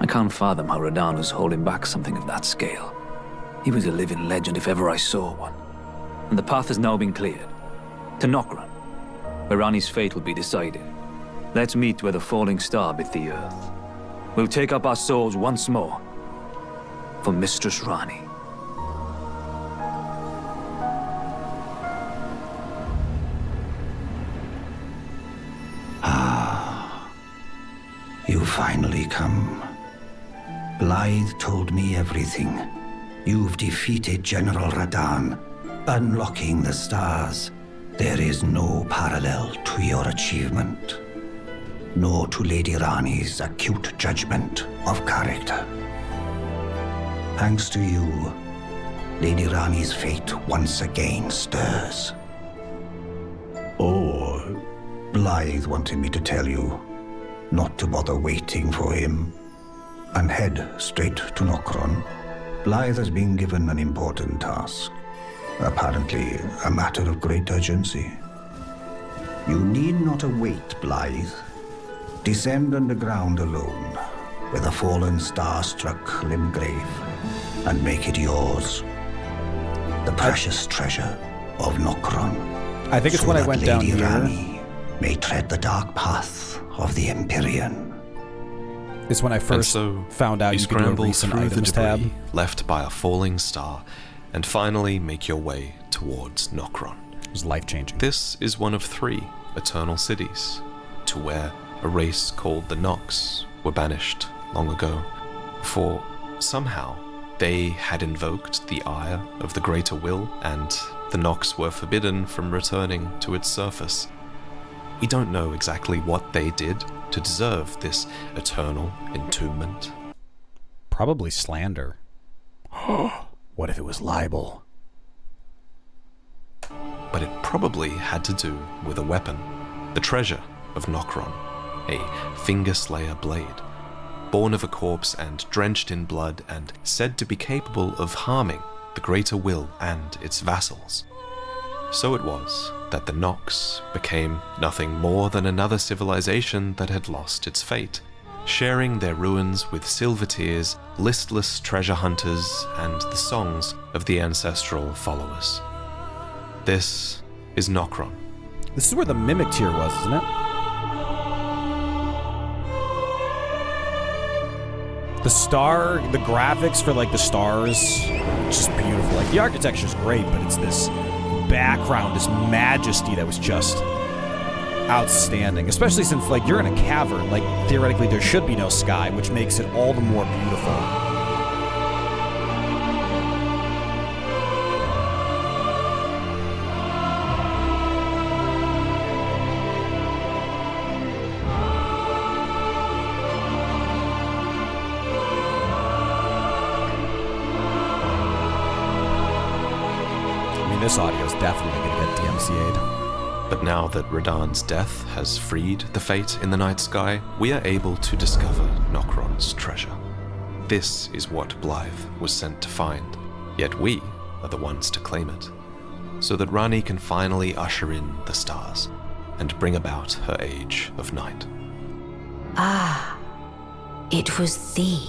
I can't fathom how Radahn was holding back something of that scale. He was a living legend if ever I saw one. And the path has now been cleared. To Nokron, where Ranni's fate will be decided. Let's meet where the falling star bit the earth. we'll take up our swords once more for Mistress Ranni. You finally come. Blythe told me everything. You've defeated General Radahn, unlocking the stars. There is no parallel to your achievement, nor to Lady Ranni's acute judgment of character. Thanks to you, Lady Ranni's fate once again stirs. Oh, Blythe wanted me to tell you not to bother waiting for him, and head straight to Nokron. Blythe has been given an important task, apparently a matter of great urgency. You need not await Blythe. Descend underground alone, with a fallen star-struck Limgrave, and make it yours. The precious treasure of Nokron. I think it's when I went down here. Ranni may tread the dark path of the Empyrean. It's when I first found out you could do a recent items tab. Left by a falling star, and finally make your way towards Nokron. It was life-changing. This is one of 3 eternal cities, to where a race called the Nox were banished long ago, for somehow they had invoked the ire of the Greater Will, and the Nox were forbidden from returning to its surface. We don't know exactly what they did to deserve this eternal entombment. Probably slander. What if it was libel? But it probably had to do with a weapon. The treasure of Nokron, a finger-slayer blade, born of a corpse and drenched in blood and said to be capable of harming the Greater Will and its vassals. So it was that the Nox became nothing more than another civilization that had lost its fate, sharing their ruins with Silvertears, listless treasure hunters, and the songs of the ancestral followers. This is Nokron. This is where the Mimic Tier was, isn't it? The graphics for like the stars, just beautiful. Like the architecture's great, but it's this background, this majesty that was just outstanding. Especially since like you're in a cavern, like theoretically there should be no sky, which makes it all the more beautiful. This audio is definitely going to get DMCA'd. But now that Radahn's death has freed the fate in the night sky, we are able to discover Nokron's treasure. This is what Blythe was sent to find, yet we are the ones to claim it, so that Ranni can finally usher in the stars and bring about her age of night. Ah, it was thee,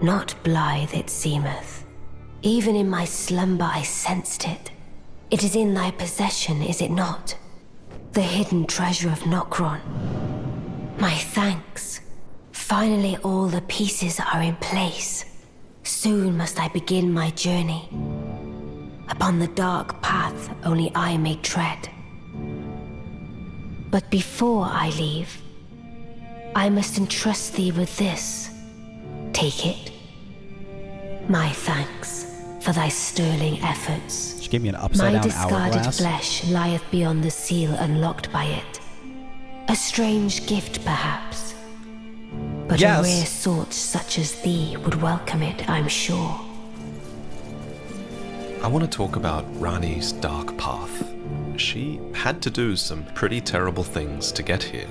not Blythe it seemeth. Even in my slumber I sensed it. It is in thy possession, is it not? The hidden treasure of Nokron. My thanks. Finally all the pieces are in place. Soon must I begin my journey. Upon the dark path only I may tread. But before I leave, I must entrust thee with this. Take it. My thanks for thy sterling efforts. She gave me an upside-down hourglass. My discarded flesh lieth beyond the seal unlocked by it. A strange gift, perhaps. But a rare sort such as thee would welcome it, I'm sure. I want to talk about Ranni's dark path. She had to do some pretty terrible things to get here.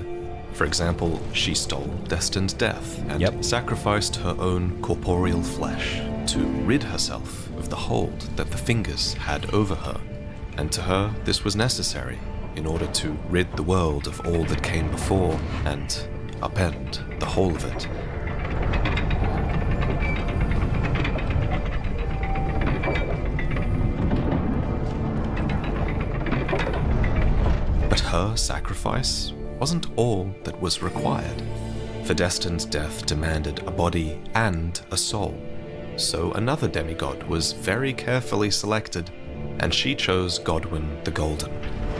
For example, she stole destined death and sacrificed her own corporeal flesh to rid herself of the hold that the fingers had over her. And to her, this was necessary in order to rid the world of all that came before and upend the whole of it. But her sacrifice wasn't all that was required. for Destin's death demanded a body and a soul. So another demigod was very carefully selected, and she chose Godwyn the Golden.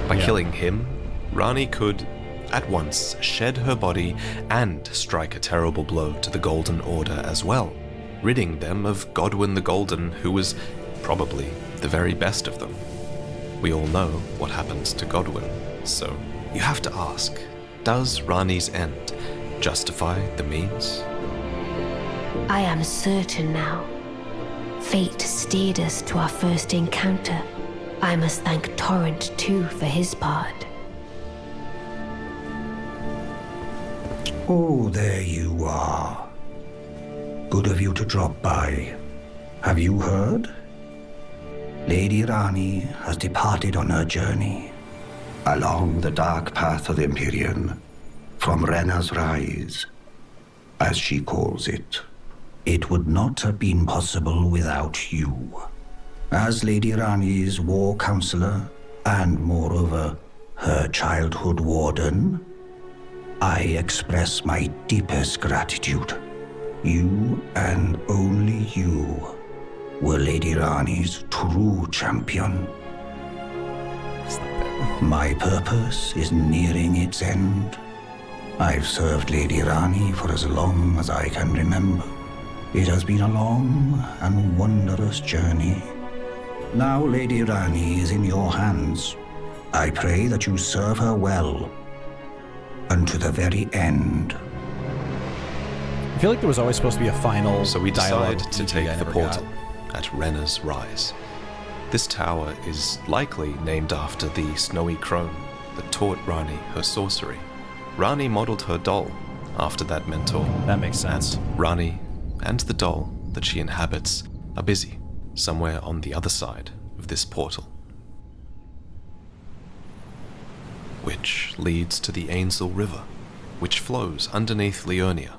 By killing him, Ranni could at once shed her body and strike a terrible blow to the Golden Order as well, ridding them of Godwyn the Golden, who was probably the very best of them. We all know what happens to Godwyn, so you have to ask, does Ranni's end justify the means? I am certain now. Fate steered us to our first encounter. I must thank Torrent too for his part. Oh, there you are. Good of you to drop by. Have you heard? Lady Ranni has departed on her journey along the dark path of the Empyrean, from Renna's Rise, as she calls it. It would not have been possible without you. As Lady Ranni's war counselor, and moreover, her childhood warden, I express my deepest gratitude. You and only you were Lady Ranni's true champion. My purpose is nearing its end. I've served Lady Ranni for as long as I can remember. It has been a long and wondrous journey. Now Lady Ranni is in your hands. I pray that you serve her well, unto the very end. I feel like there was always supposed to be a final. So we dialogue decide to take the portal at Renna's Rise. This tower is likely named after the snowy crone that taught Ranni her sorcery. Ranni modeled her doll after that mentor. That makes sense. And Ranni and the doll that she inhabits are busy somewhere on the other side of this portal, which leads to the Ainsel River, which flows underneath Liurnia,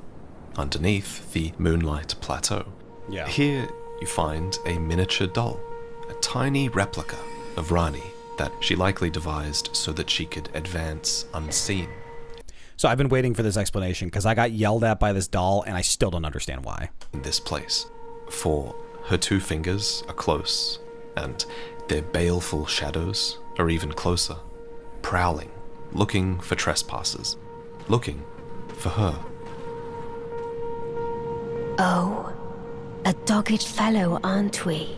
underneath the Moonlight Plateau. Yeah. Here you find a miniature doll, a tiny replica of Ranni that she likely devised so that she could advance unseen. So I've been waiting for this explanation because I got yelled at by this doll and I still don't understand why. In this place, for her two fingers are close, and their baleful shadows are even closer, prowling, looking for trespassers, looking for her. Oh, a dogged fellow, aren't we?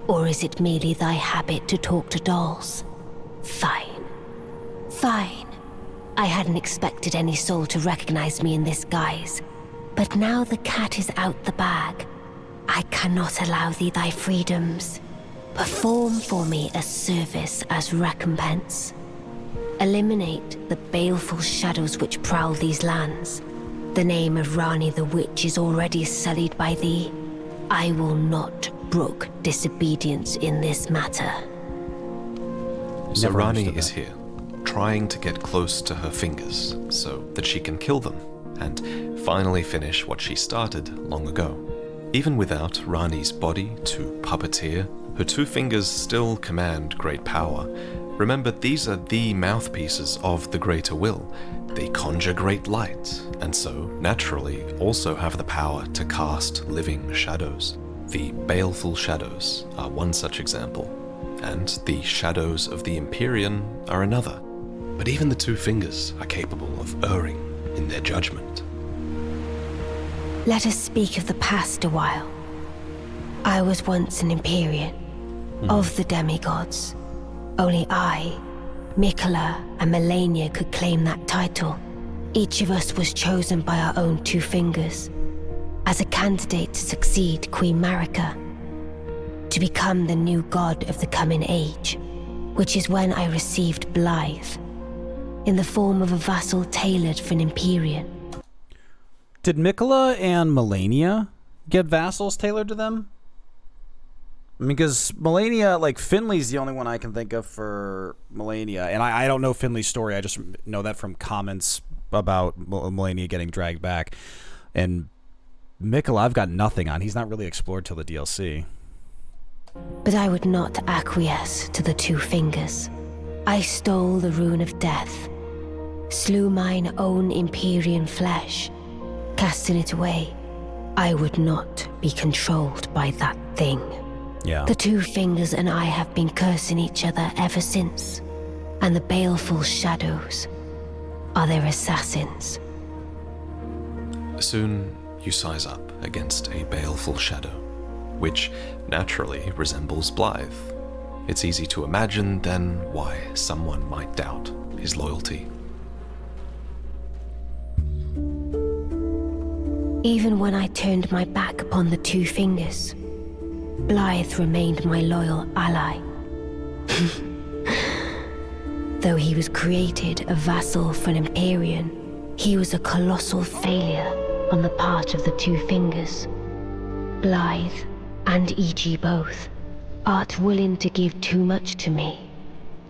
Or is it merely thy habit to talk to dolls? Fine. Fine. I hadn't expected any soul to recognize me in this guise. But now the cat is out the bag. I cannot allow thee thy freedoms. Perform for me a service as recompense. Eliminate the baleful shadows which prowl these lands. The name of Ranni the Witch is already sullied by thee. I will not brook disobedience in this matter. So Ranni is here, trying to get close to her fingers so that she can kill them and finally finish what she started long ago. Even without Ranni's body to puppeteer, her two fingers still command great power. Remember, these are the mouthpieces of the greater will. They conjure great light, and so, naturally, also have the power to cast living shadows. The baleful shadows are one such example, and the shadows of the Empyrean are another. But even the two fingers are capable of erring in their judgment. Let us speak of the past a while. I was once an Empyrean, of the demigods. Only I, Mikola, and Melania could claim that title. Each of us was chosen by our own two fingers, as a candidate to succeed Queen Marika, to become the new god of the coming age, which is when I received Blythe, in the form of a vassal tailored for an Empyrean. Did Mikola and Melania get vassals tailored to them? Because Melania, like, Finley's the only one I can think of for Melania. And I don't know Finley's story. I just know that from comments about Melania getting dragged back. And Mikola, I've got nothing on. He's not really explored till the DLC. But I would not acquiesce to the two fingers. I stole the rune of death, slew mine own Empyrean flesh, Casting it away, I would not be controlled by that thing. Yeah. The Two Fingers and I have been cursing each other ever since, and the baleful shadows are their assassins. Soon you size up against a baleful shadow, which naturally resembles Blythe. It's easy to imagine then why someone might doubt his loyalty. Even when I turned my back upon the Two Fingers, Blythe remained my loyal ally. Though he was created a vassal for an Empyrean, he was a colossal failure on the part of the Two Fingers. Blythe and E.G. both aren't willing to give too much to me,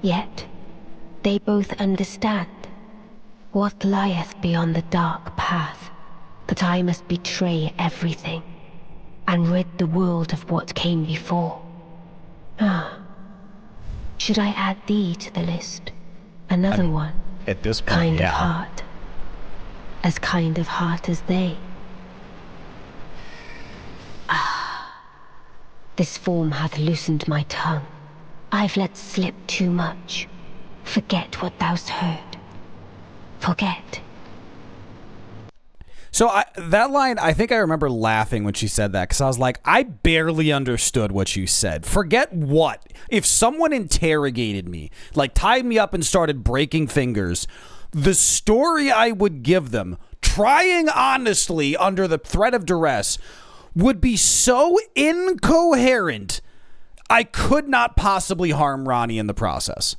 yet they both understand what lieth beyond the dark path, that I must betray everything and rid the world of what came before. Should I add thee to the list? Another one. At this point, Kind yeah. of heart. As kind of heart as they. This form hath loosened my tongue. I've let slip too much. Forget what thou'st heard. Forget. So that line, I think I remember laughing when she said that, because I was like, I barely understood what you said. Forget what? If someone interrogated me, like tied me up and started breaking fingers, the story I would give them, trying honestly under the threat of duress, would be so incoherent, I could not possibly harm Ranni in the process.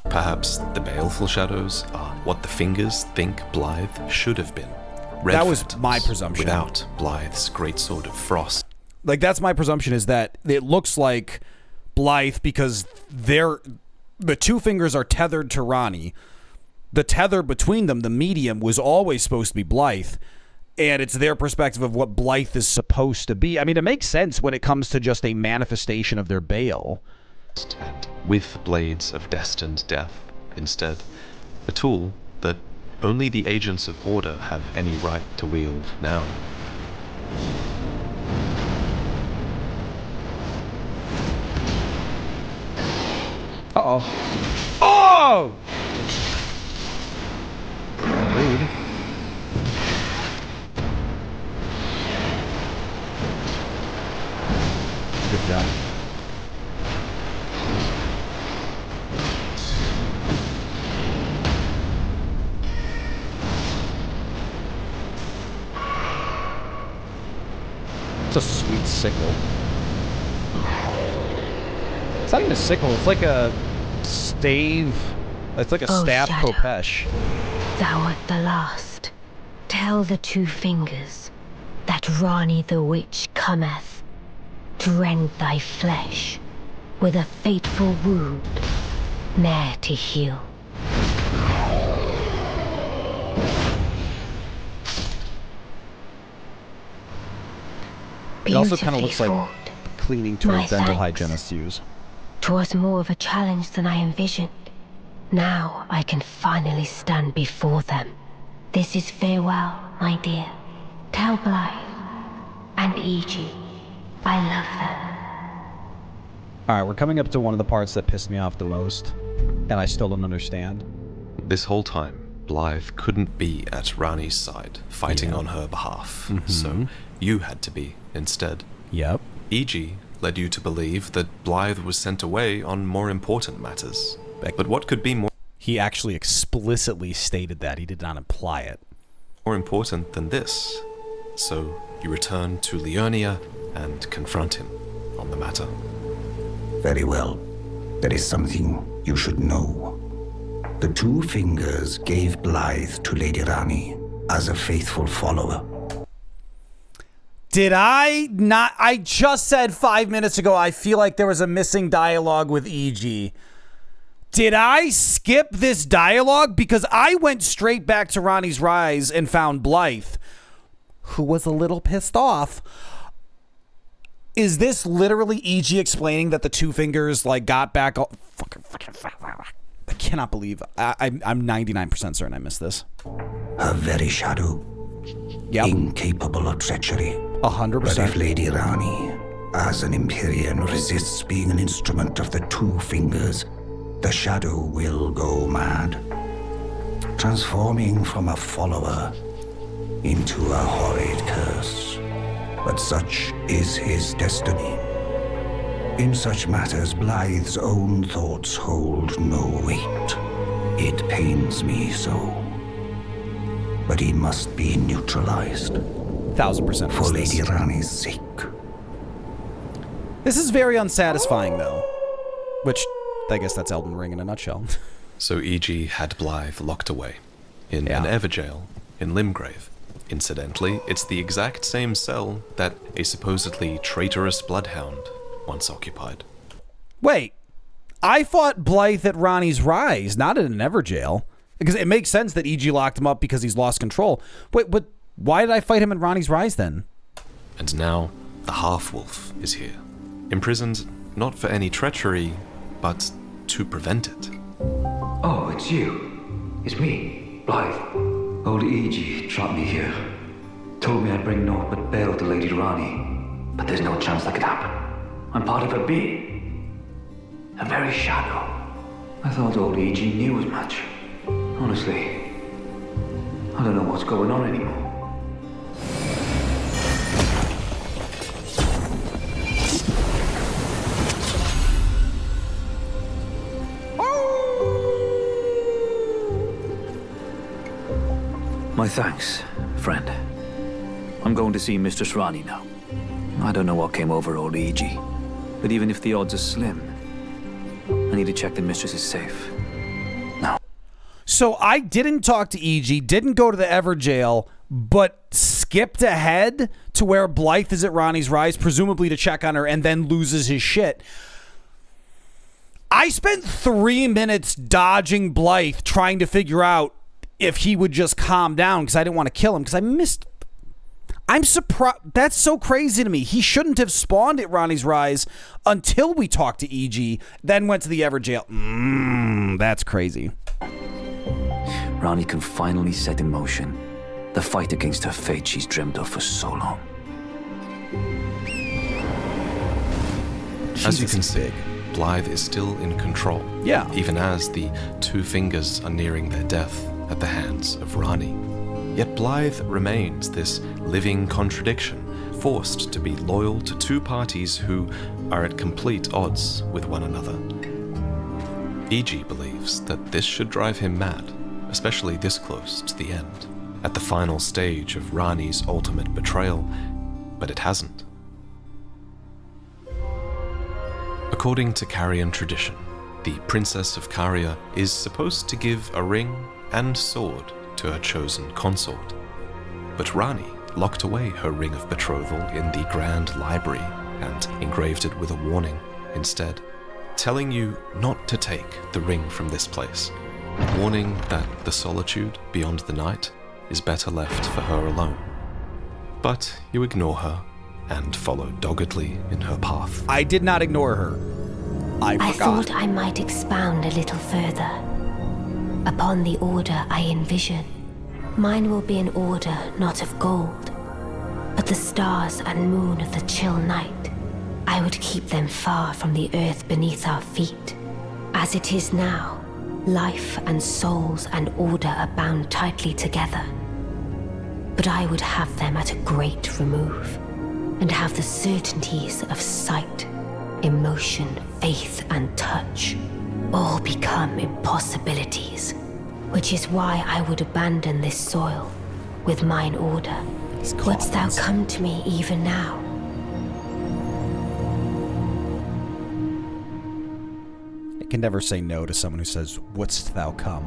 Perhaps the baleful shadows are what the Fingers think Blythe should have been. Red That was phantoms my presumption. Without Blythe's great sword of frost. Like, that's my presumption, is that it looks like Blythe because the Two Fingers are tethered to Ranni. The tether between them, the medium, was always supposed to be Blythe. And it's their perspective of what Blythe is supposed to be. I mean, it makes sense when it comes to just a manifestation of their bale. With blades of destined death instead. A tool that only the agents of order have any right to wield now. Uh-oh. Oh! Rude. Good job. It's a sweet sickle. It's not even a sickle, it's like a stave. It's like a staff shadow. khopesh. Thou art the last. Tell the Two Fingers that Ranni the Witch cometh to rend thy flesh with a fateful wound, ne'er to heal. It also kind of Beautifully looks like fought. cleaning My tools dental thanks. hygienists use. 'Twas more of a challenge than I envisioned. Now I can finally stand before them. This is farewell, my dear. Tell Blythe and E.G. I love them. Alright, we're coming up to one of the parts that pissed me off the most, and I still don't understand. This whole time, Blythe couldn't be at Ranni's side, fighting on her behalf. So you had to be instead. Yep. E.G. led you to believe that Blythe was sent away on more important matters. But what could be more He actually explicitly stated that. He did not imply it. important than this? So you return to Liurnia and confront him on the matter. Very well. There is something you should know. The Two Fingers gave Blythe to Lady Ranni as a faithful follower. Did I not? I just said 5 minutes ago I feel like there was a missing dialogue with E.G. Did I skip this dialogue? Because I went straight back to Ranni's Rise and found Blythe, who was a little pissed off. Is this literally E.G. explaining that the Two Fingers like got back? I cannot believe I'm 99% certain I missed this. Her very shadow incapable of treachery. 100%. But if Lady Ranni, as an Empyrean, resists being an instrument of the Two Fingers, the Shadow will go mad, transforming from a follower into a horrid curse. But such is his destiny. In such matters, Blythe's own thoughts hold no weight. It pains me so. But he must be neutralized. 1000%. For Lady Ranni's sake. This is very unsatisfying, though. Which, I guess that's Elden Ring in a nutshell. So E.G. had Blythe locked away in an Everjail in Limgrave. Incidentally, it's the exact same cell that a supposedly traitorous bloodhound once occupied. Wait, I fought Blythe at Ranni's Rise, not in an Everjail. Because it makes sense that E.G. locked him up because he's lost control. Wait, but why did I fight him in Ranni's Rise then? And now, the Half-Wolf is here. Imprisoned not for any treachery, but to prevent it. Oh, it's you. It's me, Blythe. Old E.G. trapped me here. Told me I'd bring naught but bale to Lady Ranni. But there's no chance that could happen. I'm part of her being. A very shadow. I thought old E.G. knew as much. Honestly, I don't know what's going on anymore. My thanks, friend. I'm going to see Mistress Ranni now. I don't know what came over old E.G., but even if the odds are slim, I need to check the mistress is safe. Now. So I didn't talk to E.G., didn't go to the Everjail, but skipped ahead to where Blythe is at Ranni's Rise, presumably to check on her, and then loses his shit. I spent 3 minutes dodging Blythe, trying to figure out if he would just calm down, because I didn't want to kill him, because I'm surprised. That's so crazy to me. He shouldn't have spawned at Ranni's Rise until we talked to E.G., then went to the Everjail. That's crazy. Ranni can finally set in motion the fight against her fate she's dreamt of for so long. As you can see, Blythe is still in control. Yeah. Even as the Two Fingers are nearing their death at the hands of Ranni. Yet Blythe remains this living contradiction, forced to be loyal to two parties who are at complete odds with one another. E.G. believes that this should drive him mad, especially this close to the end, at the final stage of Ranni's ultimate betrayal, but it hasn't. According to Carian tradition, the Princess of Caria is supposed to give a ring and sword to her chosen consort. But Ranni locked away her ring of betrothal in the Grand Library and engraved it with a warning instead, telling you not to take the ring from this place, warning that the solitude beyond the night is better left for her alone. But you ignore her and follow doggedly in her path. I did not ignore her. I forgot. Thought I might expound a little further upon the order I envision. Mine will be an order not of gold, but the stars and moon of the chill night. I would keep them far from the earth beneath our feet. As it is now, life and souls and order are bound tightly together. But I would have them at a great remove, and have the certainties of sight, emotion, faith, and touch all become impossibilities, which is why I would abandon this soil with mine order. Wouldst thou come to me even now? I can never say no to someone who says, "Wouldst thou come?"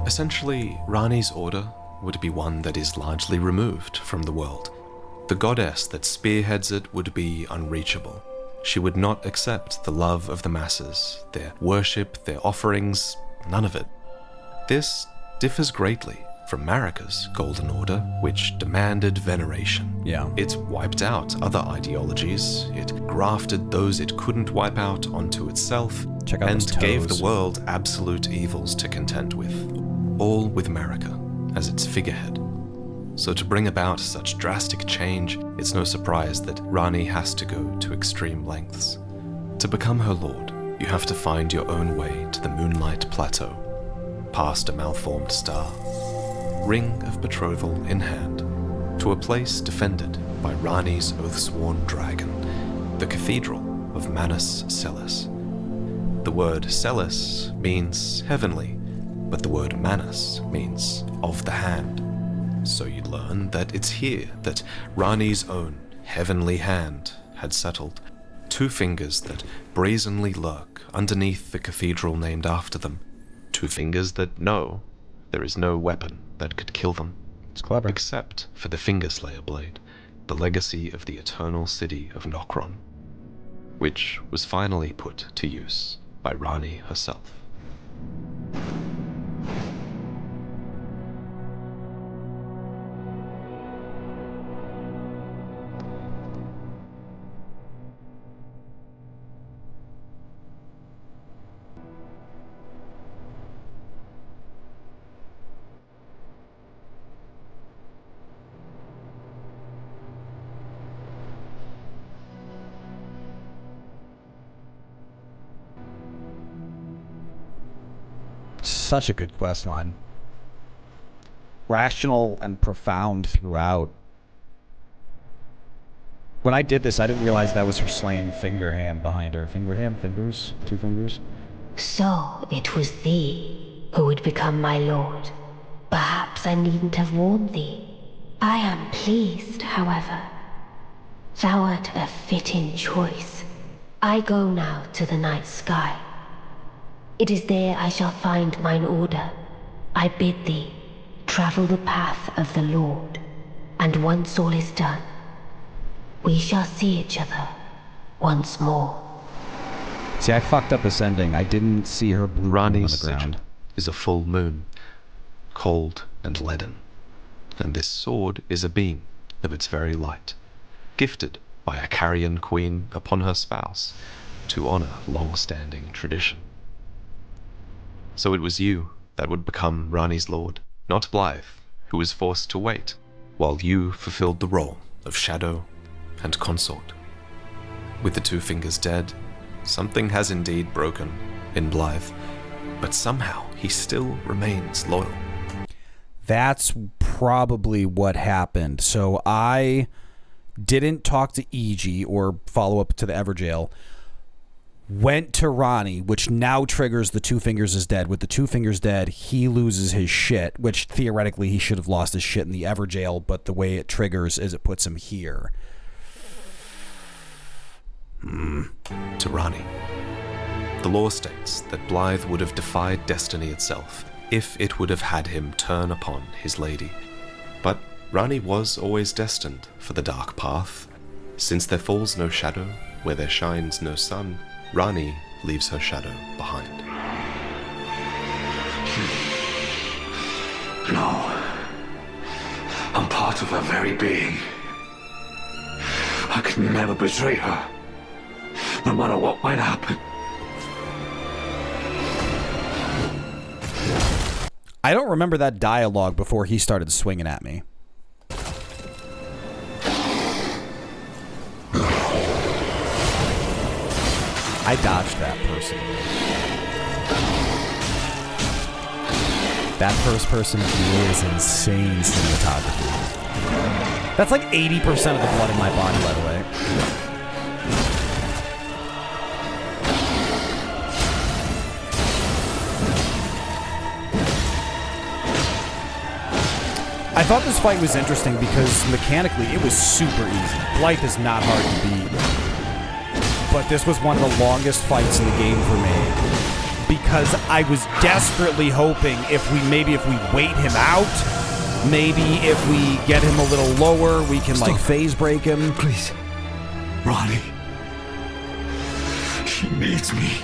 Essentially, Ranni's order would be one that is largely removed from the world. The goddess that spearheads it would be unreachable. She would not accept the love of the masses, their worship, their offerings, none of it. This differs greatly from Marika's Golden Order, which demanded veneration. Yeah. It wiped out other ideologies, it grafted those it couldn't wipe out onto itself, Check out and those gave toes. the world absolute evils to contend with, all with Marika as its figurehead. So to bring about such drastic change, it's no surprise that Ranni has to go to extreme lengths. To become her lord, you have to find your own way to the Moonlight Plateau, past a malformed star, ring of betrothal in hand, to a place defended by Ranni's oath-sworn dragon, the Cathedral of Manus Celis. The word Celis means heavenly, but the word Manus means of the hand. So you learn that it's here that Ranni's own heavenly hand had settled, two fingers that brazenly lurk underneath the cathedral named after them, two fingers that know there is no weapon that could kill them. It's clever. Except for the Fingerslayer Blade, the legacy of the eternal city of Nokron, which was finally put to use by Ranni herself. Such a good quest line. Rational and profound throughout. When I did this, I didn't realize that was her slaying finger hand behind her. Finger hand? Fingers? Two fingers? So it was thee who would become my lord. Perhaps I needn't have warned thee. I am pleased, however. Thou art a fitting choice. I go now to the night sky. It is there I shall find mine order. I bid thee travel the path of the Lord, and once all is done, we shall see each other once more. See, I fucked up this ending. I didn't see her blue on the Ranni's ground. sigil is a full moon, cold and leaden, and this sword is a beam of its very light, gifted by a carrion queen upon her spouse to honor long-standing tradition. So it was you that would become Ranni's lord, not Blythe, who was forced to wait, while you fulfilled the role of shadow and consort. With the two fingers dead, something has indeed broken in Blythe, but somehow he still remains loyal. That's probably what happened. So I didn't talk to EG or follow up to the Everjail. Went to Ranni, which now triggers the two fingers is dead. With the two fingers dead, he loses his shit, which theoretically he should have lost his shit in the Everjail, but the way it triggers is it puts him here. To Ranni. The law states that Blythe would have defied destiny itself if it would have had him turn upon his lady. But Ranni was always destined for the dark path. Since there falls no shadow where there shines no sun, Ranni leaves her shadow behind. No. I'm part of her very being. I could never betray her, no matter what might happen. I don't remember that dialogue before he started swinging at me. I dodged that person. That first person view is insane cinematography. That's like 80% of the blood in my body, by the way. I thought this fight was interesting because mechanically it was super easy. Blythe is not hard to beat. But this was one of the longest fights in the game for me because I was desperately hoping if we wait him out, maybe if we get him a little lower, we can like phase break him. Please. Ranni. She needs me.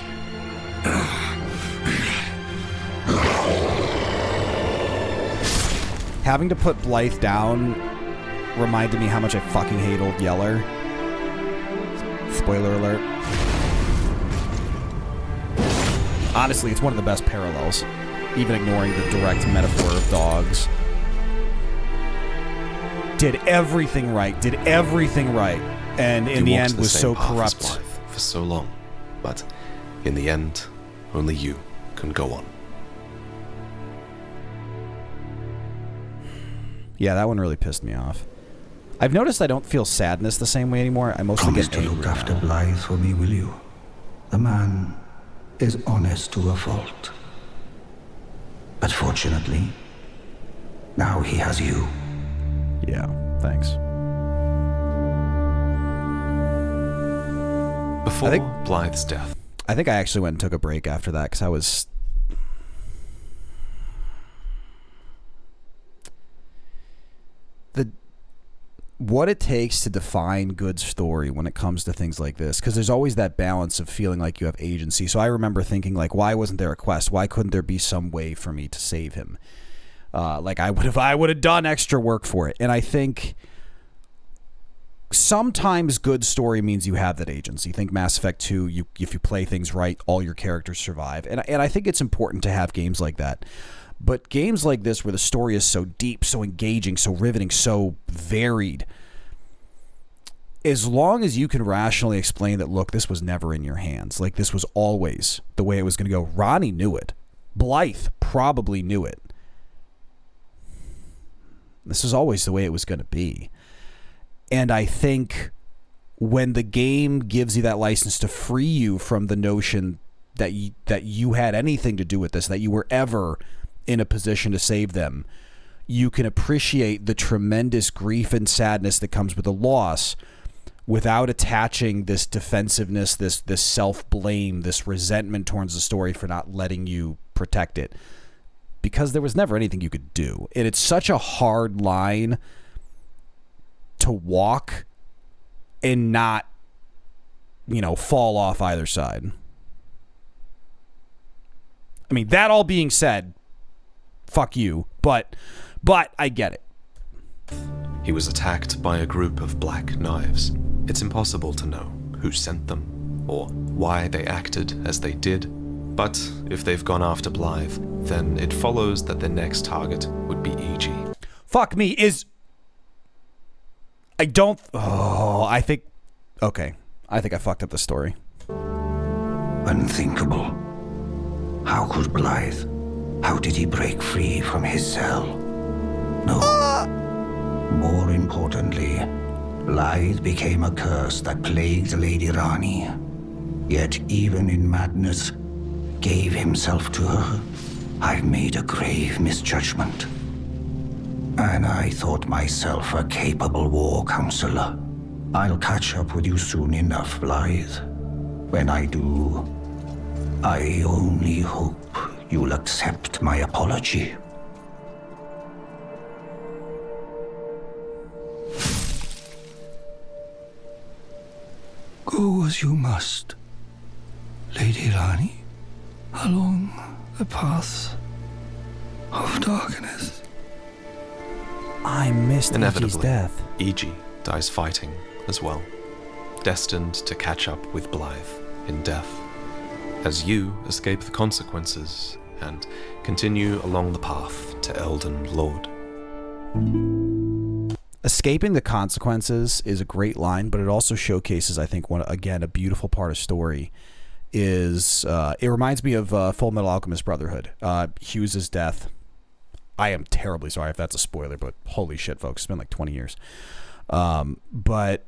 Having to put Blythe down reminded me how much I fucking hate Old Yeller. Spoiler alert. Honestly, it's one of the best parallels, even ignoring the direct metaphor of dogs. Did everything right, and in the end was so corrupt. Blythe for so long, but in the end, only you can go on. Yeah, that one really pissed me off. I've noticed I don't feel sadness the same way anymore. I mostly Promise get angry to look after now. Blythe for me, will you? The man is honest to a fault. But fortunately, now he has you. Yeah, thanks. Before Blythe's death. I think I actually went and took a break after that because I was... What it takes to define good story when it comes to things like this, because there's always that balance of feeling like you have agency. So I remember thinking, like, why wasn't there a quest? Why couldn't there be some way for me to save him? Like I would have done extra work for it. And I think sometimes good story means you have that agency. Think Mass Effect 2, if you play things right, all your characters survive. And I think it's important to have games like that. But games like this where the story is so deep, so engaging, so riveting, so varied, as long as you can rationally explain that, look, this was never in your hands. Like, this was always the way it was going to go. Ranni knew it. Blythe probably knew it. This was always the way it was going to be. And I think when the game gives you that license to free you from the notion that you had anything to do with this, that you were ever in a position to save them, you can appreciate the tremendous grief and sadness that comes with the loss without attaching this defensiveness, this self-blame, this resentment towards the story for not letting you protect it. Because there was never anything you could do. And it's such a hard line to walk and not, fall off either side. I mean, that all being said, fuck you, but I get it. He was attacked by a group of black knives. It's impossible to know who sent them or why they acted as they did, but if they've gone after Blythe, then it follows that their next target would be E.G. Fuck me, I think I fucked up the story. Unthinkable. How could Blythe? How did he break free from his cell? No. More importantly, Blythe became a curse that plagued Lady Ranni. Yet even in madness, gave himself to her. I've made a grave misjudgment. And I thought myself a capable war counselor. I'll catch up with you soon enough, Blythe. When I do, I only hope you'll accept my apology. Go as you must, Lady Ranni, along the path of darkness. I missed E.G.'s death. E.G. dies fighting as well, destined to catch up with Blythe in death, as you escape the consequences and continue along the path to Elden Lord. Escaping the consequences is a great line, but it also showcases, I think, a beautiful part of story is, it reminds me of Full Metal Alchemist Brotherhood. Hughes' death. I am terribly sorry if that's a spoiler, but holy shit, folks, it's been like 20 years. But,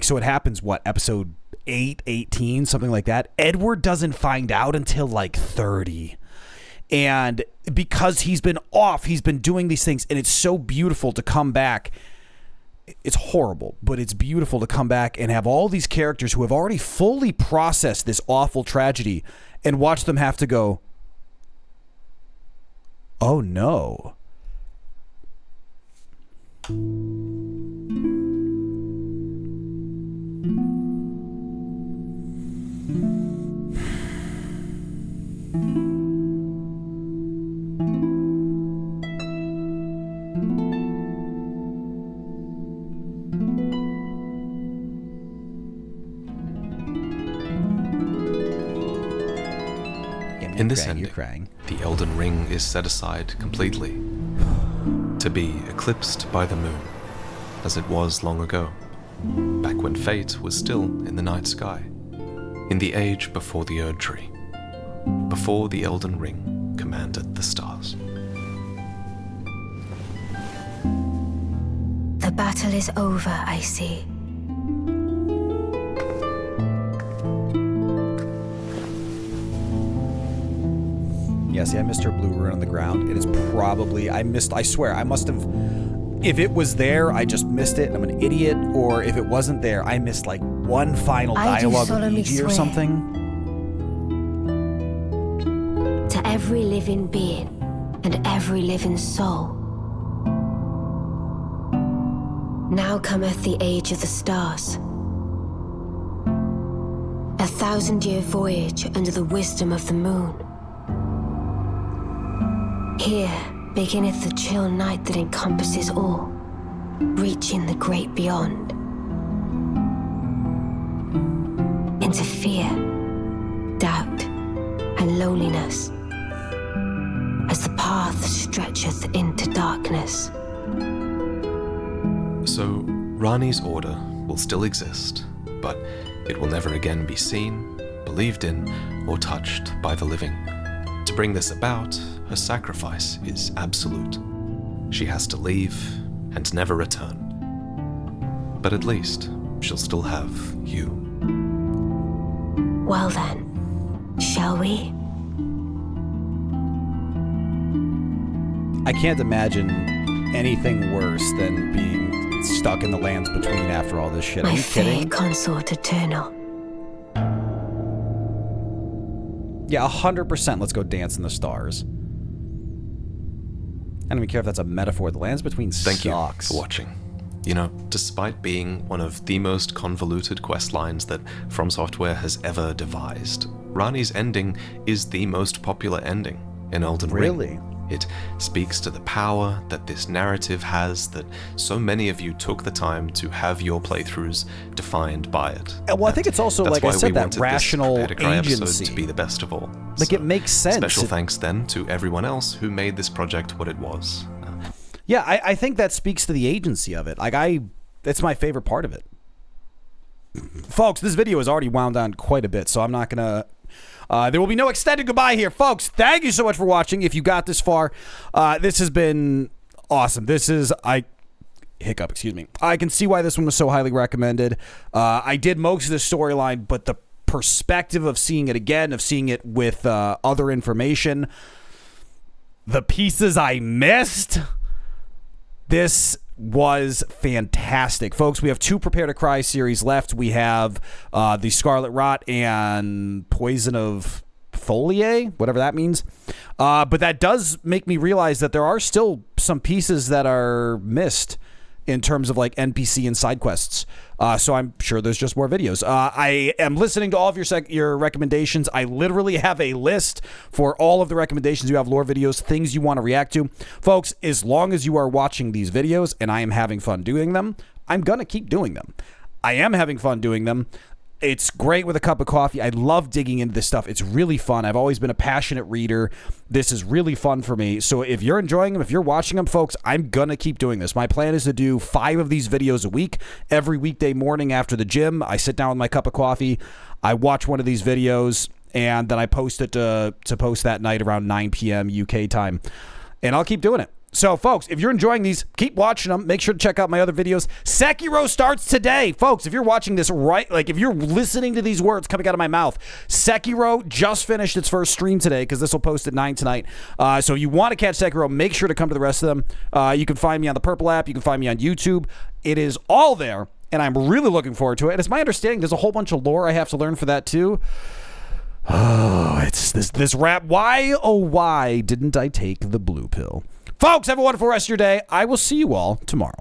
so it happens, episode 8, 18, something like that. Edward doesn't find out until 30. And because he's been off, he's been doing these things, and it's so beautiful to come back. It's horrible, but it's beautiful to come back and have all these characters who have already fully processed this awful tragedy and watch them have to go, oh no. In this ending, the Elden Ring is set aside completely, to be eclipsed by the moon, as it was long ago, back when fate was still in the night sky, in the age before the Erd Tree, before the Elden Ring commanded the stars. The battle is over, I see. Yeah, see, I missed her blue rune on the ground. It is probably, I swear, I must have, if it was there, I just missed it and I'm an idiot, or if it wasn't there, I missed like one final dialogue with EG or something. To every living being and every living soul, now cometh the age of the stars. 1,000-year voyage under the wisdom of the moon. Here beginneth the chill night that encompasses all, reaching the great beyond. Into fear, doubt, and loneliness, as the path stretcheth into darkness. So, Ranni's order will still exist, but it will never again be seen, believed in, or touched by the living. To bring this about, her sacrifice is absolute. She has to leave and never return. But at least she'll still have you. Well then, shall we? I can't imagine anything worse than being stuck in the lands between after all this shit. Are My you fair kidding? consort eternal. Yeah, 100%. Let's go dance in the stars. I don't even care if that's a metaphor. The lands between Thank you sucks. for watching. You know, despite being one of the most convoluted quest lines that FromSoftware has ever devised, Ranni's ending is the most popular ending in Elden Ring. Really? It speaks to the power that this narrative has, that so many of you took the time to have your playthroughs defined by it. Well, I think it's also, like I said, that rational agency. Episode to be the best of all. Like, So, it makes sense. Special thanks then to everyone else who made this project what it was. Yeah, I think that speaks to the agency of it. Like, it's my favorite part of it. Folks, this video has already wound down quite a bit, so I'm not going to... there will be no extended goodbye here. Folks, thank you so much for watching. If you got this far, this has been awesome. Hiccup, excuse me. I can see why this one was so highly recommended. I did most of the storyline, but the perspective of seeing it again, of seeing it with other information, the pieces I missed... This was fantastic. Folks, we have 2 Prepare to Cry series left. We have the Scarlet Rot and Poison of Foliae, whatever that means. But that does make me realize that there are still some pieces that are missed in terms of like NPC and side quests. So I'm sure there's just more videos. I am listening to all of your recommendations. I literally have a list for all of the recommendations you have, lore videos, things you want to react to. Folks, as long as you are watching these videos and I am having fun doing them, I'm going to keep doing them. I am having fun doing them. It's great with a cup of coffee. I love digging into this stuff. It's really fun. I've always been a passionate reader. This is really fun for me. So if you're enjoying them, if you're watching them, folks, I'm going to keep doing this. My plan is to do 5 of these videos a week. Every weekday morning after the gym, I sit down with my cup of coffee. I watch one of these videos, and then I post it to post that night around 9 p.m. UK time. And I'll keep doing it. So, folks, if you're enjoying these, keep watching them. Make sure to check out my other videos. Sekiro starts today. Folks, if you're watching this right, like if you're listening to these words coming out of my mouth, Sekiro just finished its first stream today because this will post at 9 tonight. So you want to catch Sekiro, make sure to come to the rest of them. You can find me on the Purple app. You can find me on YouTube. It is all there, and I'm really looking forward to it. And it's my understanding there's a whole bunch of lore I have to learn for that, too. Oh, it's this rap. Why, oh, why didn't I take the blue pill? Folks, have a wonderful rest of your day. I will see you all tomorrow.